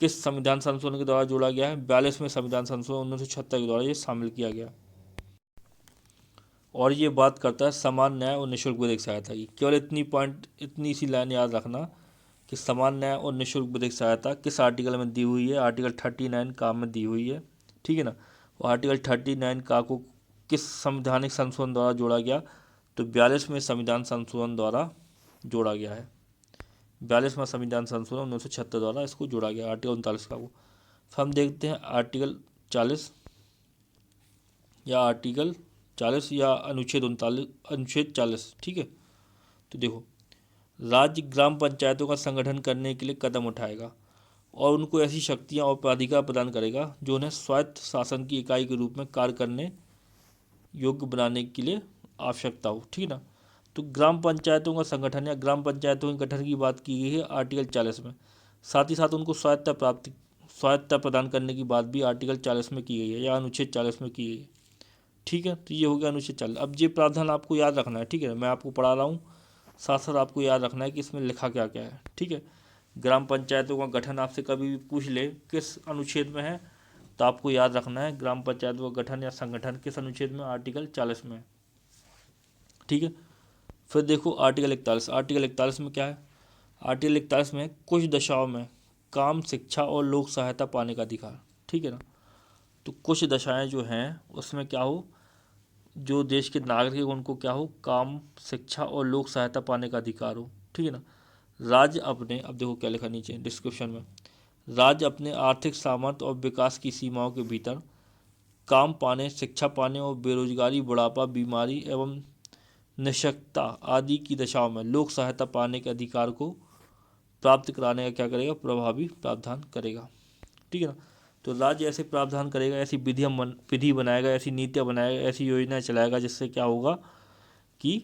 किस संविधान संशोधन के द्वारा जोड़ा गया है, 42वें संविधान संशोधन 1976 के द्वारा ये शामिल किया गया। और ये बात करता है समान न्याय और निःशुल्क विधिक सहायता की। केवल इतनी पॉइंट, इतनी सी लाइन याद रखना कि समान न्याय और निःशुल्क विधिक सहायता किस आर्टिकल में दी हुई है, आर्टिकल 39 का में दी हुई है, ठीक है ना। और आर्टिकल 39 का को किस संवैधानिक संशोधन द्वारा जोड़ा गया, तो 42वें संविधान संशोधन द्वारा जोड़ा गया है। 42वां संविधान संशोधन 1976 द्वारा इसको जोड़ा गया आर्टिकल 39 का को। फिर हम देखते हैं आर्टिकल 40 या आर्टिकल 40 या अनुच्छेद 39 अनुच्छेद 40, ठीक है। तो देखो राज्य ग्राम पंचायतों का संगठन करने के लिए कदम उठाएगा और उनको ऐसी शक्तियाँ और प्राधिकार प्रदान करेगा जो उन्हें स्वायत्त शासन की इकाई के रूप में कार्य करने योग्य बनाने के लिए आवश्यकता हो, ठीक है ना। तो ग्राम पंचायतों का संगठन या ग्राम पंचायतों के गठन की बात की गई है आर्टिकल 40 में। साथ ही साथ उनको स्वायत्तता प्रदान करने की बात भी आर्टिकल 40 में की गई है या अनुच्छेद 40 में की गई है, ठीक है। तो ये हो गया अनुच्छेद 40। अब ये प्रावधान आपको याद रखना है, ठीक है, मैं आपको पढ़ा रहा हूँ, साथ साथ आपको याद रखना है कि इसमें लिखा क्या क्या है, ठीक है। ग्राम पंचायतों का गठन आपसे कभी भी पूछ ले किस अनुच्छेद में है, तो आपको याद रखना है ग्राम पंचायतों का गठन या संगठन किस अनुच्छेद में, आर्टिकल 40 में। ठीक है। फिर देखो आर्टिकल 41। आर्टिकल 41 में क्या है? आर्टिकल 41 में कुछ दशाओं में काम, शिक्षा और लोक सहायता पाने का अधिकार। ठीक है ना। तो कुछ दशाएं जो हैं उसमें क्या हो, जो देश के नागरिक हैं उनको क्या हो, काम, शिक्षा और लोक सहायता पाने का अधिकार हो। ठीक है ना। राज्य अपने, अब देखो क्या लिखा नीचे डिस्क्रिप्शन में, राज्य अपने आर्थिक सामर्थ्य और विकास की सीमाओं के भीतर काम पाने, शिक्षा पाने और बेरोजगारी, बुढ़ापा, बीमारी एवं निःशक्तता आदि की दशाओं में लोक सहायता पाने के अधिकार को प्राप्त कराने का क्या करेगा, प्रभावी प्रावधान करेगा। ठीक है ना। तो राज्य ऐसे प्रावधान करेगा, ऐसी विधि बनाएगा, ऐसी नीतियाँ बनाएगा, ऐसी योजनाएं चलाएगा जिससे क्या होगा कि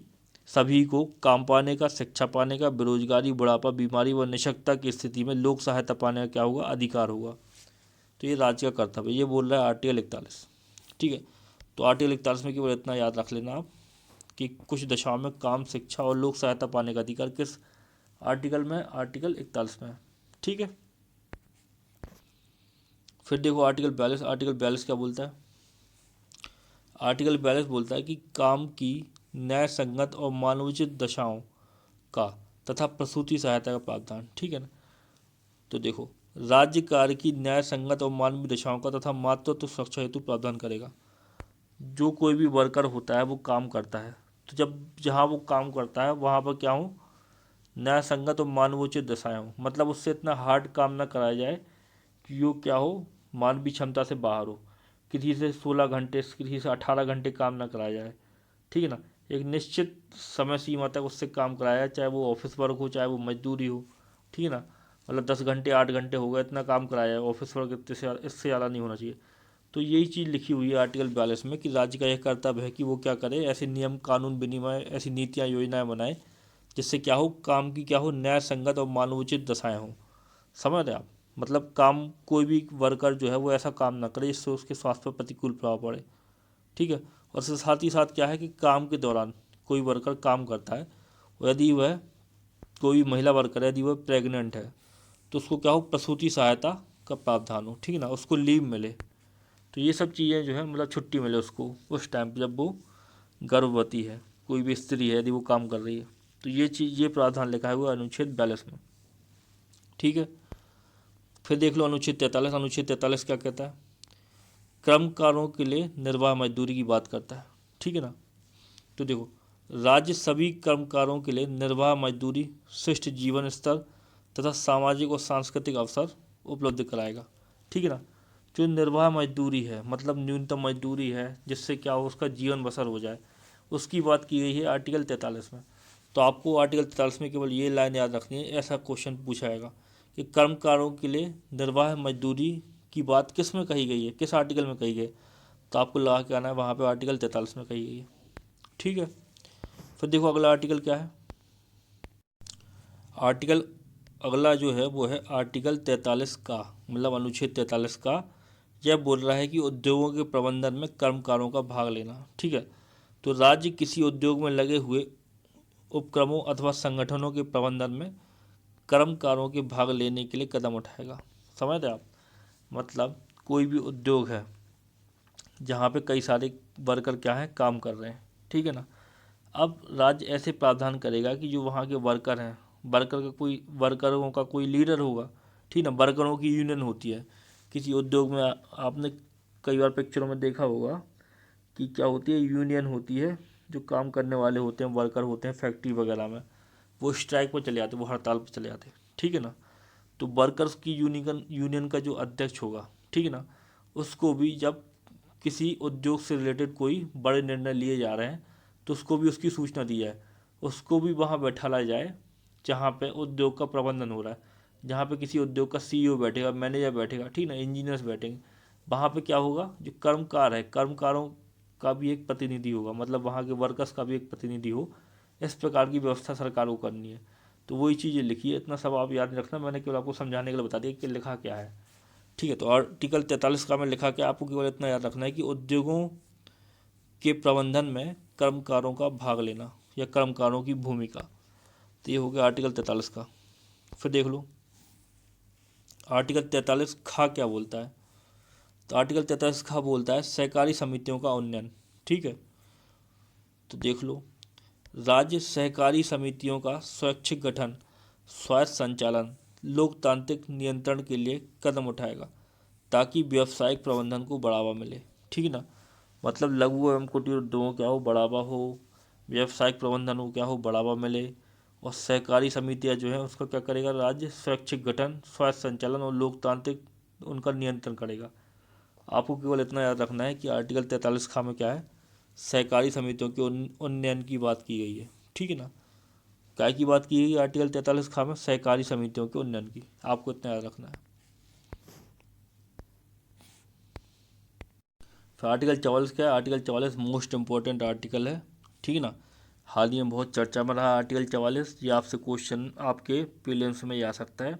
सभी को काम पाने का, शिक्षा पाने का, बेरोजगारी, बुढ़ापा, बीमारी व निःशक्तता की स्थिति में लोक सहायता पाने का क्या होगा, अधिकार होगा। तो ये राज्य का कर्तव्य, ये बोल रहा है आर्टिकल 41। ठीक है। तो आर्टिकल 41 में केवल इतना याद रख लेना आप कि कुछ दशाओं में काम, शिक्षा और लोक सहायता पाने का अधिकार किस आर्टिकल में, आर्टिकल 41 में। ठीक है। फिर देखो आर्टिकल 42। आर्टिकल 42 क्या बोलता है? आर्टिकल 42 बोलता है कि काम की न्याय संगत और मानवोचित दशाओं का तथा प्रसूति सहायता का प्रावधान। ठीक है ना। तो देखो राज्य कार्य की न्याय संगत और मानवीय दशाओं का तथा मातृत्व सुरक्षा हेतु प्रावधान करेगा। जो कोई भी वर्कर होता है वो काम करता है, तो जब जहाँ वो काम करता है वहाँ पर क्या हो, न्याय संगत और मानवोचित दशाएं हो, मतलब उससे इतना हार्ड काम ना कराया जाए कि वो क्या हो, मानवीय क्षमता से बाहर हो। किसी से 16 घंटे, किसी से 18 घंटे काम ना कराया जाए। ठीक है ना। एक निश्चित समय सीमा तक उससे काम कराया जाए, चाहे वो ऑफिस वर्क हो, चाहे वो मजदूरी हो। ठीक है ना। मतलब 10 घंटे 8 घंटे हो गए, इतना काम कराया जाए, ऑफिस वर्क इतने से इससे ज़्यादा नहीं होना चाहिए। तो यही चीज़ लिखी हुई है आर्टिकल 42 में कि राज्य का यह कर्तव्य है कि वो क्या करे, ऐसे नियम, कानून, विनिमय, ऐसी नीतियाँ, योजनाएं बनाए जिससे क्या हो, काम की क्या हो, न्याय संगत और मानवोचित दशाएं हो। समझ रहे आप? मतलब काम, कोई भी वर्कर जो है वो ऐसा काम ना करे जिससे उसके स्वास्थ्य पर प्रतिकूल प्रभाव पड़े। ठीक है। और इसके साथ ही साथ क्या है कि काम के दौरान कोई वर्कर काम करता है और यदि वह, कोई महिला वर्कर है, यदि वह प्रेग्नेंट है तो उसको क्या हो, प्रसूति सहायता का प्रावधान हो। ठीक है ना। उसको लीव मिले। तो ये सब चीज़ें जो है, मतलब छुट्टी मिले उसको उस टाइम पे जब वो गर्भवती है, कोई भी स्त्री है यदि वो काम कर रही है। तो ये चीज़, ये प्रावधान लिखा है हुआ अनुच्छेद 42 में। ठीक है। फिर देख लो अनुच्छेद 43। अनुच्छेद 43 क्या कहता है? कर्मकारों के लिए निर्वाह मजदूरी की बात करता है। ठीक है ना। तो देखो राज्य सभी कर्मकारों के लिए निर्वाह मजदूरी, शिष्ट जीवन स्तर तथा सामाजिक और सांस्कृतिक अवसर उपलब्ध कराएगा। ठीक है ना। जो निर्वाह मजदूरी है, मतलब न्यूनतम मजदूरी है जिससे क्या हो, उसका जीवन बसर हो जाए, उसकी बात की गई है आर्टिकल 43 में। तो आपको आर्टिकल 43 में केवल ये लाइन याद रखनी है, ऐसा क्वेश्चन पूछा जाएगा कि कर्मकारों के लिए निर्वाह मजदूरी की बात किस में कही गई है, किस आर्टिकल में कही गई है। तो आपको लगा के आना है वहाँ पे आर्टिकल 43 में कही गई है। ठीक है। फिर देखो अगला आर्टिकल क्या है। आर्टिकल अगला जो है वो है आर्टिकल 43 का, मतलब अनुच्छेद 43 का। यह बोल रहा है कि उद्योगों के प्रबंधन में कर्मकारों का भाग लेना। ठीक है। तो राज्य किसी उद्योग में लगे हुए उपक्रमों अथवा संगठनों के प्रबंधन में कर्मकारों के भाग लेने के लिए कदम उठाएगा। समझ रहे आप? मतलब कोई भी उद्योग है जहाँ पे कई सारे वर्कर क्या हैं, काम कर रहे हैं। ठीक है ना। अब राज्य ऐसे प्रावधान करेगा कि जो वहाँ के वर्कर हैं, वर्करों का कोई लीडर होगा। ठीक ना। वर्करों की यूनियन होती है किसी उद्योग में। आपने कई बार पिक्चरों में देखा होगा कि क्या होती है, यूनियन होती है, जो काम करने वाले होते हैं, वर्कर होते हैं फैक्ट्री वगैरह में, वो स्ट्राइक पर चले जाते हैं, वो हड़ताल पर चले जाते हैं। ठीक है ना। तो वर्कर्स की यूनियन का जो अध्यक्ष होगा, ठीक है ना, उसको भी जब किसी उद्योग से रिलेटेड कोई बड़े निर्णय लिए जा रहे हैं तो उसको भी उसकी सूचना दी जाए, उसको भी वहाँ बैठाला जाए जहाँ पे उद्योग का प्रबंधन हो रहा है, जहाँ पे किसी उद्योग का सीईओ बैठेगा, मैनेजर बैठेगा, ठीक ना, इंजीनियर्स बैठेंगे। वहाँ पे क्या होगा, जो कर्मकार है, कर्मकारों का भी एक प्रतिनिधि होगा, मतलब वहाँ के वर्कर्स का भी एक प्रतिनिधि हो। इस प्रकार की व्यवस्था सरकार को करनी है। तो वही चीज़ें लिखी है। इतना सब आप याद रखना, मैंने केवल आपको समझाने के लिए बता दिया कि लिखा क्या है। ठीक है। तो आर्टिकल 43 का मैं लिखा क्या, आपको केवल इतना याद रखना है कि उद्योगों के प्रबंधन में कर्मकारों का भाग लेना या कर्मकारों की भूमिका। तो ये हो गया आर्टिकल 43 का। फिर देख लो आर्टिकल 43 खा क्या बोलता है? तो आर्टिकल 43 खा बोलता है सहकारी समितियों का उन्नयन। ठीक है, तो देख लो, राज्य सहकारी समितियों का स्वैच्छिक गठन, स्वायत्त संचालन, लोकतांत्रिक नियंत्रण के लिए कदम उठाएगा ताकि व्यावसायिक प्रबंधन को बढ़ावा मिले। ठीक है ना, मतलब लघु एवं कुटीर उद्योगों क्या हो बढ़ावा हो, व्यावसायिक प्रबंधन को क्या हो बढ़ावा मिले, और सहकारी समितियाँ जो है उसका क्या करेगा, राज्य स्वैच्छिक गठन, स्वायत्त संचालन और लोकतांत्रिक उनका नियंत्रण करेगा। आपको केवल इतना याद रखना है कि आर्टिकल 43 खा में क्या है, सहकारी समितियों के उन्नयन की बात की गई है। ठीक है ना, क्या की बात की गई आर्टिकल 43 खा में, सहकारी समितियों के उन्नयन की, आपको इतना याद रखना है। फिर आर्टिकल 44 क्या है? आर्टिकल 44 मोस्ट इंपॉर्टेंट आर्टिकल है। ठीक है ना, हाल ही में बहुत चर्चा में रहा आर्टिकल 44। ये आपसे क्वेश्चन आपके प्रीलिम्स में आ सकता है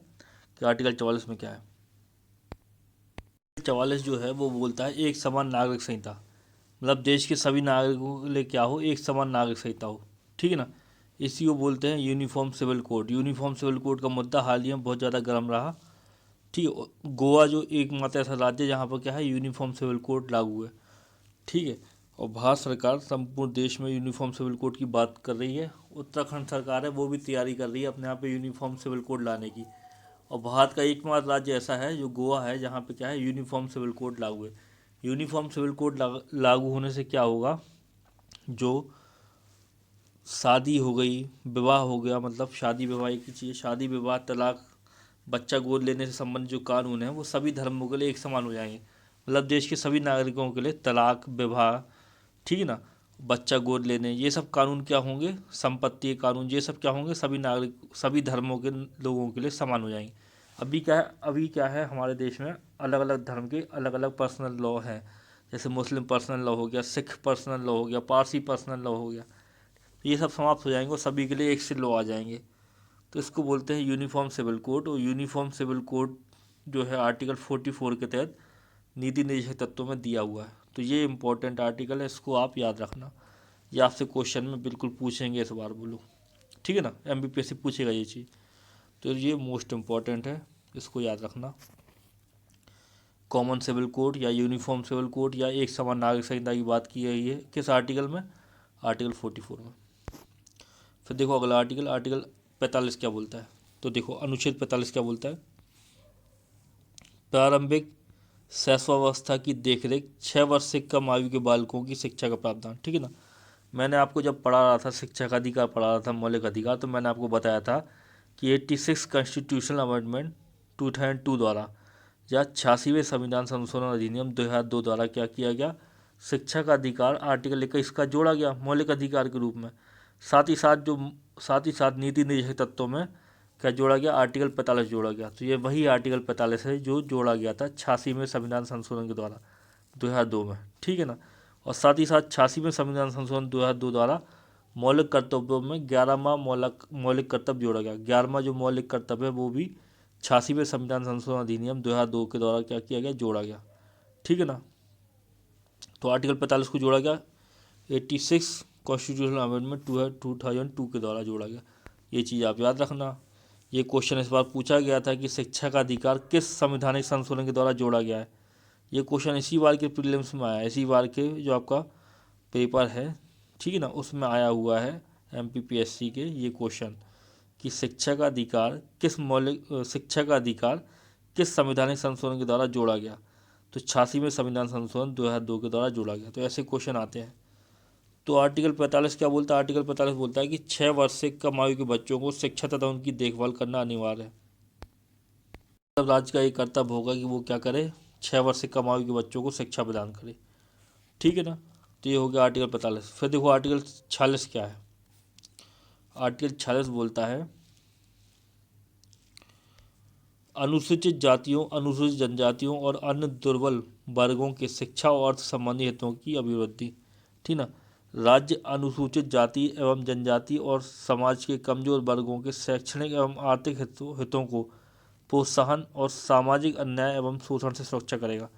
कि आर्टिकल 44 में क्या है। 44 जो है वो बोलता है एक समान नागरिक संहिता, मतलब देश के सभी नागरिकों के लिए क्या हो, एक समान नागरिक संहिता हो। ठीक है ना, इसी को बोलते हैं uniform civil code. Uniform civil code का मुद्दा हाल ही में बहुत ज़्यादा गर्म रहा। ठीक है, गोवा जो एकमात्र ऐसा राज्य है जहाँ पर क्या है, यूनिफॉर्म सिविल कोड लागू है। ठीक है, और भारत सरकार संपूर्ण देश में यूनिफॉर्म सिविल कोड की बात कर रही है। उत्तराखंड सरकार है वो भी तैयारी कर रही है अपने यहाँ पे यूनिफॉर्म सिविल कोड लाने की। और भारत का एकमात्र राज्य ऐसा है जो गोवा है जहाँ पे क्या है, यूनिफॉर्म सिविल कोड लागू है। यूनिफॉर्म सिविल कोड लागू होने से क्या होगा, जो शादी हो गई, विवाह हो गया, मतलब शादी विवाह एक ही चीज़, शादी विवाह, तलाक, बच्चा गोद लेने से संबंधित जो कानून है वो सभी धर्मों के लिए एक समान हो जाएंगे। मतलब देश के सभी नागरिकों के लिए तलाक, विवाह, ठीक है ना, बच्चा गोद लेने, ये सब कानून क्या होंगे, संपत्ति के कानून, ये सब क्या होंगे, सभी नागरिक, सभी धर्मों के लोगों के लिए समान हो जाएंगे। अभी क्या है हमारे देश में अलग अलग धर्म के अलग अलग पर्सनल लॉ हैं। जैसे मुस्लिम पर्सनल लॉ हो गया, सिख पर्सनल लॉ हो गया, पारसी पर्सनल लॉ हो गया, ये सब समाप्त हो जाएंगे और सभी के लिए एक से लॉ आ जाएंगे। तो इसको बोलते हैं यूनिफॉर्म सिविल कोड। और यूनिफॉर्म सिविल कोड जो है आर्टिकल 44 के तहत नीति निर्देशक तत्वों में दिया हुआ है। तो ये इंपॉर्टेंट आर्टिकल है, इसको आप याद रखना। ये आपसे क्वेश्चन में बिल्कुल पूछेंगे इस बार, बोलो। ठीक है ना, एमपीपीएससी पूछेगा ये चीज़, तो ये मोस्ट इम्पॉर्टेंट है, इसको याद रखना। कॉमन सिविल कोड या यूनिफॉर्म सिविल कोड या एक समान नागरिक संहिता की बात की गई है किस आर्टिकल में, आर्टिकल 44 में। फिर देखो अगला आर्टिकल, आर्टिकल 45 क्या बोलता है। तो देखो अनुच्छेद 45 क्या बोलता है, प्रारंभिक शैशवावस्था की देखरेख 6 वर्ष से कम आयु के बालकों की शिक्षा का प्रावधान। ठीक है ना, मैंने आपको जब पढ़ा रहा था शिक्षा का अधिकार, पढ़ा रहा था मौलिक अधिकार, तो मैंने आपको बताया था कि 86 कॉन्स्टिट्यूशनल अमेंडमेंट 2002 द्वारा या 86वें संविधान संशोधन अधिनियम 2002 द्वारा क्या किया गया, शिक्षा का अधिकार आर्टिकल 21 का जोड़ा गया मौलिक अधिकार के रूप में। साथ ही साथ नीति निर्देशक तत्वों में क्या जोड़ा गया, आर्टिकल 45 जोड़ा गया। तो ये वही आर्टिकल 45 है जो जोड़ा गया था 86वें संविधान संशोधन के द्वारा 2002 में। ठीक है ना, और साथ ही साथ 86वें संविधान संशोधन 2002 द्वारा मौलिक कर्तव्यों में 11वां मौलिक कर्तव्य जोड़ा गया। 11वां जो मौलिक कर्तव्य है वो भी 86वें संविधान संशोधन अधिनियम 2002 के द्वारा क्या किया गया, जोड़ा गया। ठीक है ना, तो आर्टिकल 45 को जोड़ा गया 86 कॉन्स्टिट्यूशनल अमेंडमेंट 2002 के द्वारा जोड़ा गया। ये चीज़ आप याद रखना। ये क्वेश्चन इस बार पूछा गया था कि शिक्षा का अधिकार किस संवैधानिक संशोधन के द्वारा जोड़ा गया है। ये क्वेश्चन इसी बार के प्रीलिम्स में आया, इसी बार के जो आपका पेपर है, ठीक है ना, उसमें आया हुआ है एमपीपीएससी के ये क्वेश्चन कि शिक्षा का अधिकार किस संवैधानिक संशोधन के द्वारा जोड़ा गया। तो 86वें संविधान संशोधन 2002 के द्वारा जोड़ा गया। तो ऐसे क्वेश्चन आते हैं। तो आर्टिकल 45 क्या बोलता है, आर्टिकल 45 बोलता है कि 6 वर्ष से कम आयु के बच्चों को शिक्षा तथा उनकी देखभाल करना अनिवार्य है। तब राज्य का ये कर्तव्य होगा कि वो क्या करे, 6 वर्ष से कम आयु के बच्चों को शिक्षा प्रदान करे। ठीक है ना, तो ये हो गया आर्टिकल 45। फिर देखो आर्टिकल 46 क्या है। आर्टिकल 46 बोलता है अनुसूचित जातियों, अनुसूचित जनजातियों और अन्य दुर्बल वर्गों के शिक्षा और अर्थ संबंधी हितों की अभिवृद्धि। ठीक ना, राज्य अनुसूचित जाति एवं जनजाति और समाज के कमजोर वर्गों के शैक्षणिक एवं आर्थिक हितों को प्रोत्साहन और सामाजिक अन्याय एवं शोषण से सुरक्षा करेगा।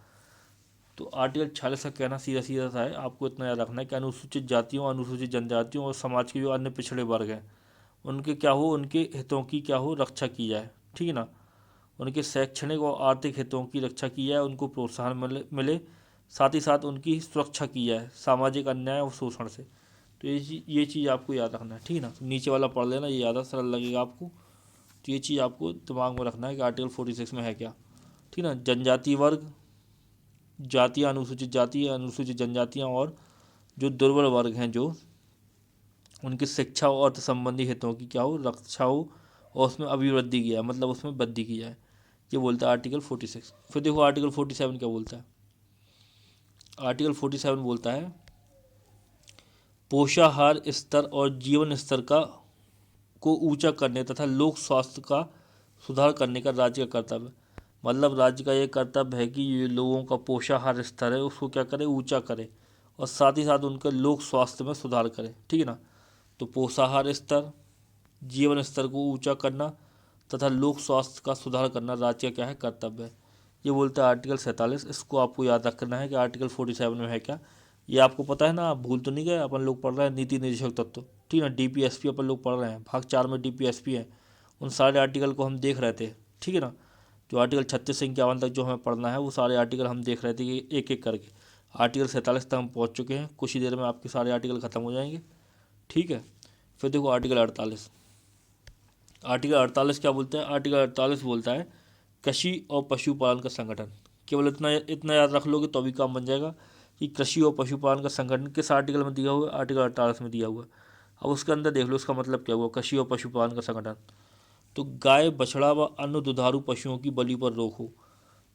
तो आर्टिकल 46 का कहना सीधा सीधा सा है, आपको इतना याद रखना है कि अनुसूचित जातियों, अनुसूचित जनजातियों और समाज के जो अन्य पिछड़े वर्ग हैं उनके क्या हो, उनके हितों की क्या हो, रक्षा की जाए। ठीक है ना, उनके शैक्षणिक और आर्थिक हितों की रक्षा की जाए, उनको प्रोत्साहन मिले, साथ ही साथ उनकी सुरक्षा की जाए सामाजिक अन्याय और शोषण से। तो ये चीज़ आपको याद रखना है, ठीक है ना। तो नीचे वाला पढ़ लेना, ये ज़्यादा सरल लगेगा आपको। तो ये चीज़ आपको दिमाग में रखना है कि आर्टिकल 46 में है क्या, ठीक है ना। जनजातीय वर्ग, जातियाँ, अनुसूचित जाति, अनुसूचित जनजातियाँ और जो दुर्बल वर्ग हैं, जो उनकी शिक्षा और अर्थ संबंधी हितों की क्या हो, रक्षा हो और उसमें अभिवृद्धि की जाए, मतलब उसमें वृद्धि की जाए। ये बोलता है आर्टिकल 46। फिर देखो आर्टिकल 47 क्या बोलता है। आर्टिकल 47 बोलता है पोषाहार स्तर और जीवन स्तर को ऊंचा करने तथा लोक स्वास्थ्य का सुधार करने का राज्य का कर्तव्य है। मतलब राज्य का ये कर्तव्य है कि ये लोगों का पोषाहार स्तर है उसको क्या करे, ऊंचा करे, और साथ ही साथ उनके लोक स्वास्थ्य में सुधार करे, ठीक है ना। तो पोषाहार स्तर, जीवन स्तर को ऊंचा करना तथा लोक स्वास्थ्य का सुधार करना राज्य का क्या है, कर्तव्य है। ये बोलता है आर्टिकल 47। इसको आपको याद रखना है कि आर्टिकल 47 में है क्या। ये आपको पता है ना, आप भूल तो नहीं गए। अपन लोग पढ़ रहे हैं नीति निर्देशक तत्व, ठीक है ना, डीपीएसपी अपन लोग पढ़ रहे हैं, भाग 4 में डीपीएसपी है। उन सारे आर्टिकल को हम देख रहे थे, ठीक है ना। जो आर्टिकल 36 से 51 तक जो हमें पढ़ना है वो सारे आर्टिकल हम देख रहे थे कि एक एक करके। आर्टिकल 47 तक हम पहुँच चुके हैं, कुछ ही देर में आपके सारे आर्टिकल ख़त्म हो जाएंगे, ठीक है। फिर देखो आर्टिकल 48। आर्टिकल 48 क्या बोलता है। आर्टिकल 48 बोलता है कृषि और पशुपालन का संगठन। केवल इतना इतना याद रख लोगे तो अभी काम बन जाएगा कि कृषि और पशुपालन का संगठन किस आर्टिकल में दिया हुआ है, आर्टिकल 48 में दिया हुआ है। अब उसके अंदर देख लो उसका मतलब क्या हुआ, कृषि और पशुपालन का संगठन। तो गाय, बछड़ा व अन्य दुधारू पशुओं की बलि पर रोक हो,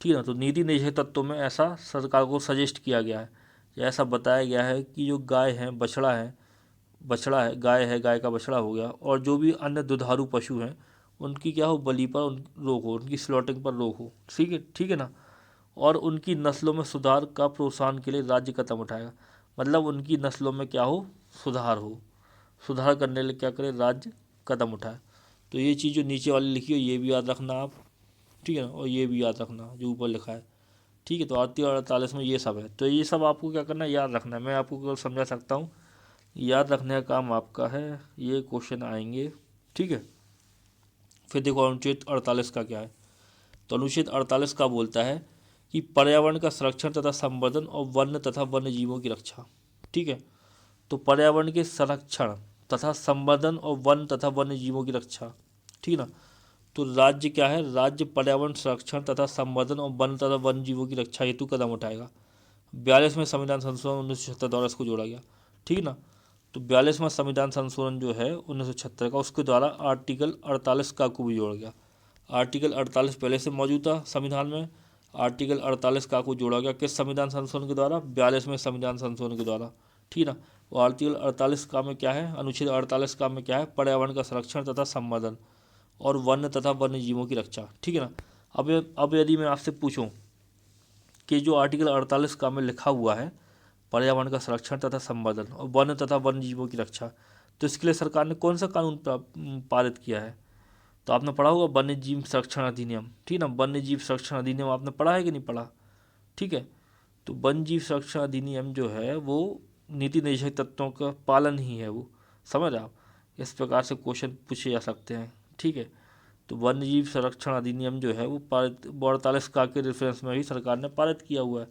ठीक है ना। तो नीति निर्देशक तत्वों में ऐसा सरकार को सजेस्ट किया गया है, या ऐसा बताया गया है कि जो गाय है, बछड़ा है, गाय है, गाय का बछड़ा हो गया, और जो भी अन्य दुधारू पशु हैं उनकी क्या हो, बलि पर रोक हो, उनकी स्लॉटिंग पर रोक हो, ठीक है ना। और उनकी नस्लों में सुधार का प्रोत्साहन के लिए राज्य कदम उठाएगा। मतलब उनकी नस्लों में क्या हो, सुधार हो, सुधार करने के लिए क्या करे, राज्य कदम उठाए। तो ये चीज़ जो नीचे वाली लिखी हो ये भी याद रखना आप, ठीक है ना, और ये भी याद रखना जो ऊपर लिखा है, ठीक है। तो आर्टिकल 48 में ये सब है। तो ये सब आपको क्या करना है, याद रखना है। मैं आपको केवल समझा सकता हूँ, याद रखने का काम आपका है। ये क्वेश्चन आएंगे, ठीक है। फिर देखो अनुच्छेद 48 का क्या है। तो अनुच्छेद 48 का बोलता है कि पर्यावरण का संरक्षण तथा संवर्धन और वन्य तथा वन्य जीवों की रक्षा, ठीक है। तो पर्यावरण के संरक्षण तथा संवर्धन और वन तथा वन्य जीवों की रक्षा, ठीक है ना। तो राज्य क्या है, राज्य पर्यावरण संरक्षण तथा संवर्धन और वन तथा वन्य जीवों की रक्षा हेतु कदम उठाएगा। 42वें संविधान संशोधन 1976 द्वारा इसको जोड़ा गया, ठीक है ना। तो 42वां संविधान संशोधन जो है 1976 का, उसके द्वारा आर्टिकल 48 का को भी जोड़ा गया। आर्टिकल 48 पहले से मौजूद था संविधान में, आर्टिकल 48 का को जोड़ा गया किस संविधान संशोधन के द्वारा, 42वें संविधान संशोधन के द्वारा, ठीक है ना। और आर्टिकल 48 का में क्या है, अनुच्छेद 48 का में क्या है, पर्यावरण का संरक्षण तथा संवर्धन और वन्य तथा वन्य जीवों की रक्षा, ठीक है ना। अब यदि मैं आपसे पूछूं कि जो आर्टिकल 48 का में लिखा हुआ है पर्यावरण का संरक्षण तथा संवर्धन और वन्य तथा वन्य जीवों की रक्षा, तो इसके लिए सरकार ने कौन सा कानून पारित किया है। तो आपने पढ़ा होगा वन्य जीव संरक्षण अधिनियम, ठीक है ना। वन्य जीव संरक्षण अधिनियम आपने पढ़ा है कि नहीं पढ़ा, ठीक है। तो वन्य जीव संरक्षण अधिनियम जो है वो नीति निर्देशक तत्वों का पालन ही है, वो समझ रहे आप। इस प्रकार से क्वेश्चन पूछे जा सकते हैं, ठीक है। तो वन्य जीव संरक्षण अधिनियम जो है वो पारित 48 का के रेफरेंस में ही सरकार ने पारित किया हुआ है,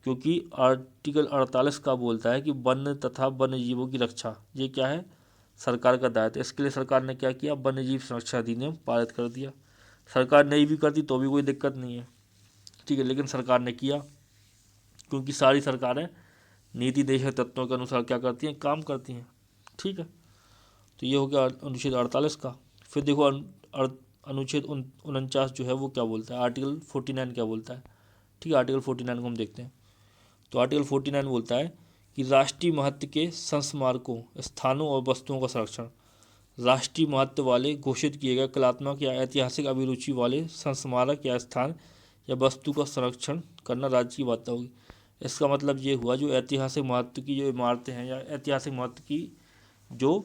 क्योंकि आर्टिकल 48 का बोलता है कि वन्य तथा वन्य जीवों की रक्षा ये क्या है, सरकार का दायित्व। इसके लिए सरकार ने क्या किया, वन्य जीव संरक्षण अधिनियम पारित कर दिया। सरकार नहीं भी करती तो भी कोई दिक्कत नहीं है, ठीक है, लेकिन सरकार ने किया, क्योंकि सारी सरकारें नीति देशक तत्वों के अनुसार क्या करती हैं, काम करती हैं, ठीक है। तो ये हो गया अनुच्छेद 48 का। फिर देखो अनुच्छेद 49 जो है वो क्या बोलता है, आर्टिकल 49 क्या बोलता है, ठीक है। आर्टिकल 49 को हम देखते हैं। तो आर्टिकल 49 बोलता है कि राष्ट्रीय महत्व के संस्मारकों, स्थानों और वस्तुओं का संरक्षण। राष्ट्रीय महत्व वाले घोषित किए गए कलात्मक या ऐतिहासिक अभिरुचि वाले संस्मारक या स्थान या वस्तु का संरक्षण करना राज्य की बाध्यता होगी। इसका मतलब ये हुआ जो ऐतिहासिक महत्व की जो इमारतें हैं या ऐतिहासिक महत्व की जो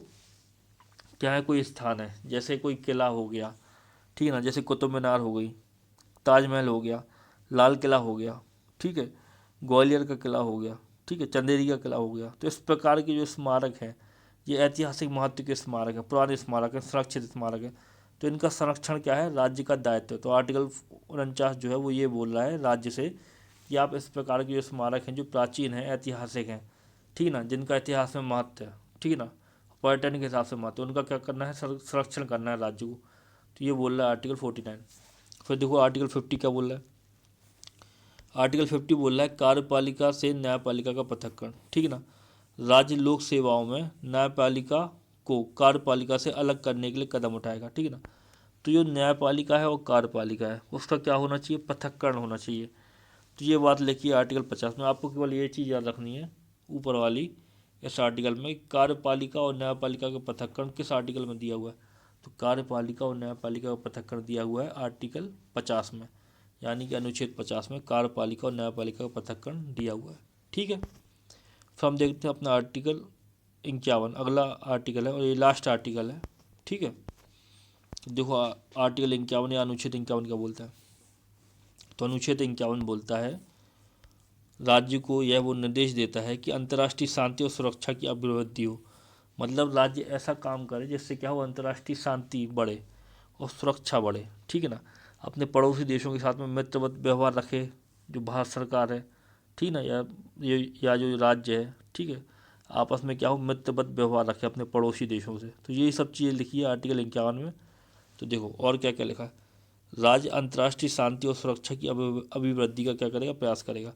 क्या है, कोई स्थान है, जैसे कोई किला हो गया, ठीक है ना, जैसे कुतुब मीनार हो गई, ताजमहल हो गया, लाल किला हो गया, ठीक है, ग्वालियर का किला हो गया, ठीक है, चंदेरी का किला हो गया। तो इस प्रकार के जो स्मारक हैं ये ऐतिहासिक महत्व के स्मारक है, पुराने स्मारक है, सुरक्षित स्मारक है। तो इनका संरक्षण क्या है, राज्य का दायित्व है। तो आर्टिकल 49 जो है वो ये बोल रहा है राज्य से कि आप इस प्रकार के जो स्मारक हैं जो प्राचीन हैं, ऐतिहासिक हैं, ठीक है ना, जिनका इतिहास में महत्व है, ठीक है ना, पर्यटन के हिसाब से महत्व है, उनका क्या करना है, संरक्षण करना है राज्य को। तो ये बोल रहा है आर्टिकल 49। फिर देखो आर्टिकल 50 क्या बोल रहा है। आर्टिकल 50 बोल रहा है कार्यपालिका से न्यायपालिका का पृथक्करण, ठीक है ना। राज्य लोक सेवाओं में न्यायपालिका को कार्यपालिका से अलग करने के लिए कदम उठाएगा, ठीक है ना। तो जो न्यायपालिका है और कार्यपालिका है उसका क्या होना चाहिए, पृथक्करण होना चाहिए। तो ये बात लिखी है आर्टिकल 50 में। आपको केवल ये चीज़ याद रखनी है ऊपर वाली, इस आर्टिकल में कार्यपालिका और न्यायपालिका का पृथक्करण किस आर्टिकल में दिया हुआ है। तो कार्यपालिका और न्यायपालिका का पृथक्करण दिया हुआ है आर्टिकल 50 में, यानी कि अनुच्छेद 50 में कार्यपालिका और न्यायपालिका का पृथक्करण दिया हुआ है, ठीक है। फिर हम देखते हैं अपना आर्टिकल 51, अगला आर्टिकल है और ये लास्ट आर्टिकल है, ठीक है। देखो आर्टिकल 51 या अनुच्छेद 51 क्या बोलता है। तो अनुच्छेद 51 बोलता है राज्य को यह वो निर्देश देता है कि अंतर्राष्ट्रीय शांति और सुरक्षा की अभिवृद्धि हो। मतलब राज्य ऐसा काम करे जिससे क्या हो, अंतर्राष्ट्रीय शांति बढ़े और सुरक्षा बढ़े, ठीक है ना। अपने पड़ोसी देशों के साथ में मित्रवत व्यवहार रखे, जो भारत सरकार है, ठीक ना, या जो राज्य है, ठीक है, आपस में क्या हो, मित्रवत व्यवहार रखे अपने पड़ोसी देशों से। तो यही सब चीज़ें लिखी है आर्टिकल 51 में। तो देखो और क्या क्या लिखा है। राज्य अंतर्राष्ट्रीय शांति और सुरक्षा की अभिवृद्धि का क्या करेगा, प्रयास करेगा।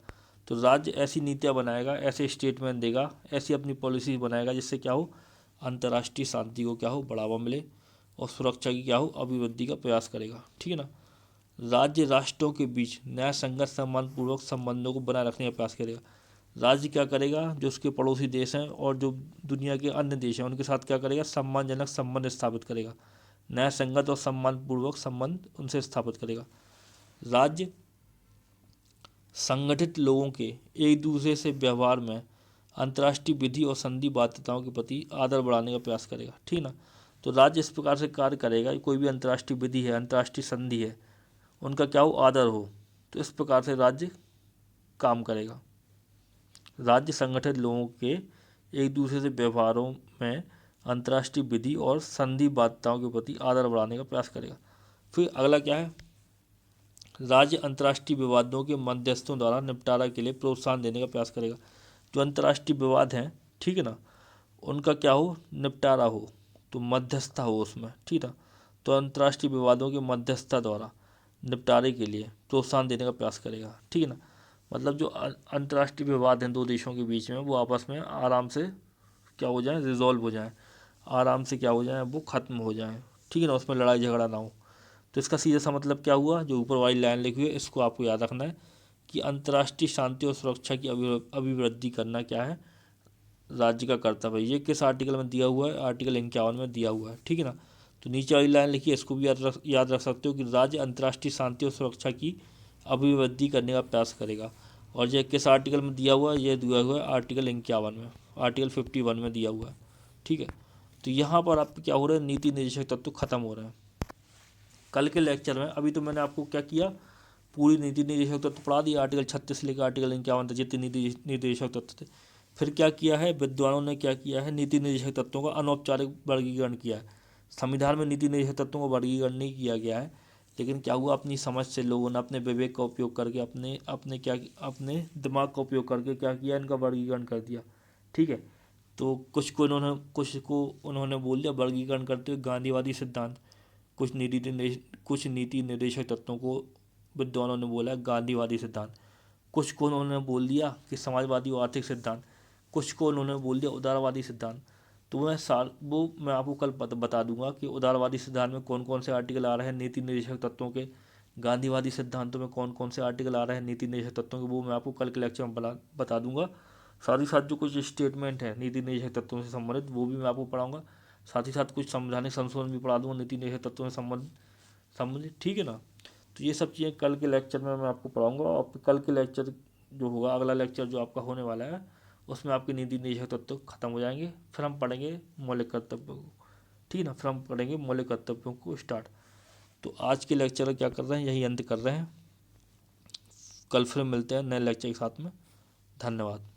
तो राज्य ऐसी नीतियाँ बनाएगा, ऐसे स्टेटमेंट देगा, ऐसी अपनी पॉलिसी बनाएगा जिससे क्या हो, अंतर्राष्ट्रीय शांति को क्या हो, बढ़ावा मिले और सुरक्षा की क्या हो, अभिवृद्धि का प्रयास करेगा, ठीक है ना। राज्य राष्ट्रों के बीच न्याय संगत सम्मानपूर्वक संबंधों को बनाए रखने का प्रयास करेगा। राज्य क्या करेगा, जो उसके पड़ोसी देश हैं और जो दुनिया के अन्य देश हैं उनके साथ क्या करेगा, सम्मानजनक संबंध स्थापित करेगा, न्याय संगत और सम्मानपूर्वक संबंध उनसे स्थापित करेगा। राज्य संगठित लोगों के एक दूसरे से व्यवहार में अंतर्राष्ट्रीय विधि और संधि बाध्यताओं के प्रति आदर बढ़ाने का प्रयास करेगा, ठीक ना। तो राज्य इस प्रकार से कार्य करेगा, कोई भी अंतर्राष्ट्रीय विधि है, अंतर्राष्ट्रीय संधि है, उनका क्या हो, आदर हो। तो इस प्रकार से राज्य काम करेगा। राज्य संगठित लोगों के एक दूसरे से व्यवहारों में अंतर्राष्ट्रीय विधि और संधि बाध्यताओं के प्रति आदर बढ़ाने का प्रयास करेगा। फिर अगला क्या है, राज्य अंतर्राष्ट्रीय विवादों के मध्यस्थों द्वारा निपटारा के लिए प्रोत्साहन देने का प्रयास करेगा। जो अंतर्राष्ट्रीय विवाद हैं, ठीक है ना, उनका क्या हो, निपटारा हो, तो मध्यस्थता हो उसमें, ठीक है। तो अंतर्राष्ट्रीय विवादों के मध्यस्थता द्वारा निपटारे के लिए प्रोत्साहन देने का प्रयास करेगा, ठीक है ना। मतलब जो अंतर्राष्ट्रीय विवाद हैं दो देशों के बीच में, वो आपस में आराम से क्या हो जाए, रिजॉल्व हो जाए, आराम से क्या हो जाए, वो ख़त्म हो जाए, ठीक है ना, उसमें लड़ाई झगड़ा ना हो। तो इसका सीधा सा मतलब क्या हुआ, जो ऊपर वाली लाइन लिखी हुई है इसको आपको याद रखना है कि अंतर्राष्ट्रीय शांति और सुरक्षा की अभिवृद्धि करना क्या है, राज्य का कर्तव्य है। ये किस आर्टिकल में दिया हुआ है, आर्टिकल 51 में दिया हुआ है, ठीक है ना। तो नीचे वाली लाइन लिखी है, इसको भी याद रख सकते हो कि राज्य अंतर्राष्ट्रीय शांति और सुरक्षा की अभिवृद्धि करने का प्रयास करेगा। और ये किस आर्टिकल में दिया हुआ है, ये दिया हुआ है आर्टिकल 51 में, आर्टिकल 51 में दिया हुआ है, ठीक है। तो यहाँ पर आप क्या हो रहा है, नीति निर्देशक तत्व खत्म हो रहे हैं। कल के लेक्चर में अभी तो मैंने आपको क्या किया, पूरी नीति निर्देशक तत्व पढ़ा दिया, आर्टिकल 36 से लेकर आर्टिकल 51 तक जितने नीति निर्देशक तत्व थे। फिर क्या किया है, विद्वानों ने क्या किया है, नीति निर्देशक तत्वों का अनौपचारिक वर्गीकरण किया है। संविधान में नीति निर्देशक तत्वों का वर्गीकरण नहीं किया गया है, लेकिन क्या हुआ, अपनी समझ से लोगों ने अपने विवेक का उपयोग करके अपने दिमाग का उपयोग करके क्या किया, इनका वर्गीकरण कर दिया, ठीक है। तो कुछ को उन्होंने बोल दिया वर्गीकरण करते हुए गांधीवादी सिद्धांत, कुछ नीति निर्देशक तत्वों को विद्वानों ने बोला गांधीवादी सिद्धांत, कुछ को उन्होंने बोल दिया कि समाजवादी और आर्थिक सिद्धांत, कुछ को उन्होंने बोल दिया उदारवादी सिद्धांत। तो मैं आपको कल बता दूंगा कि उदारवादी सिद्धांत में कौन कौन से आर्टिकल आ रहे हैं नीति निर्देशक तत्वों के, गांधीवादी सिद्धांतों में कौन कौन से आर्टिकल आ रहे हैं नीति निर्देशक तत्वों के, वो मैं आपको कल के लेक्चर में बता दूंगा। साथ ही साथ जो कुछ स्टेटमेंट है नीति निर्देशक तत्वों से संबंधित वो भी मैं आपको पढ़ाऊंगा। साथ ही साथ कुछ संवैधानिक संशोधन भी पढ़ा दूंगा नीति निर्देशक तत्वों से संबंधित, ठीक है ना। तो ये सब चीज़ें कल के लेक्चर में मैं आपको पढ़ाऊंगा। और कल के लेक्चर जो होगा, अगला लेक्चर जो आपका होने वाला है, उसमें आपके नीति निर्देशक तत्व खत्म हो जाएंगे। फिर हम पढ़ेंगे मौलिक कर्तव्यों को, ठीक है ना, फिर हम पढ़ेंगे मौलिक कर्तव्यों को स्टार्ट। तो आज के लेक्चर क्या कर रहे हैं, यही अंत कर रहे हैं। कल फिर मिलते हैं नए लेक्चर के साथ में। धन्यवाद।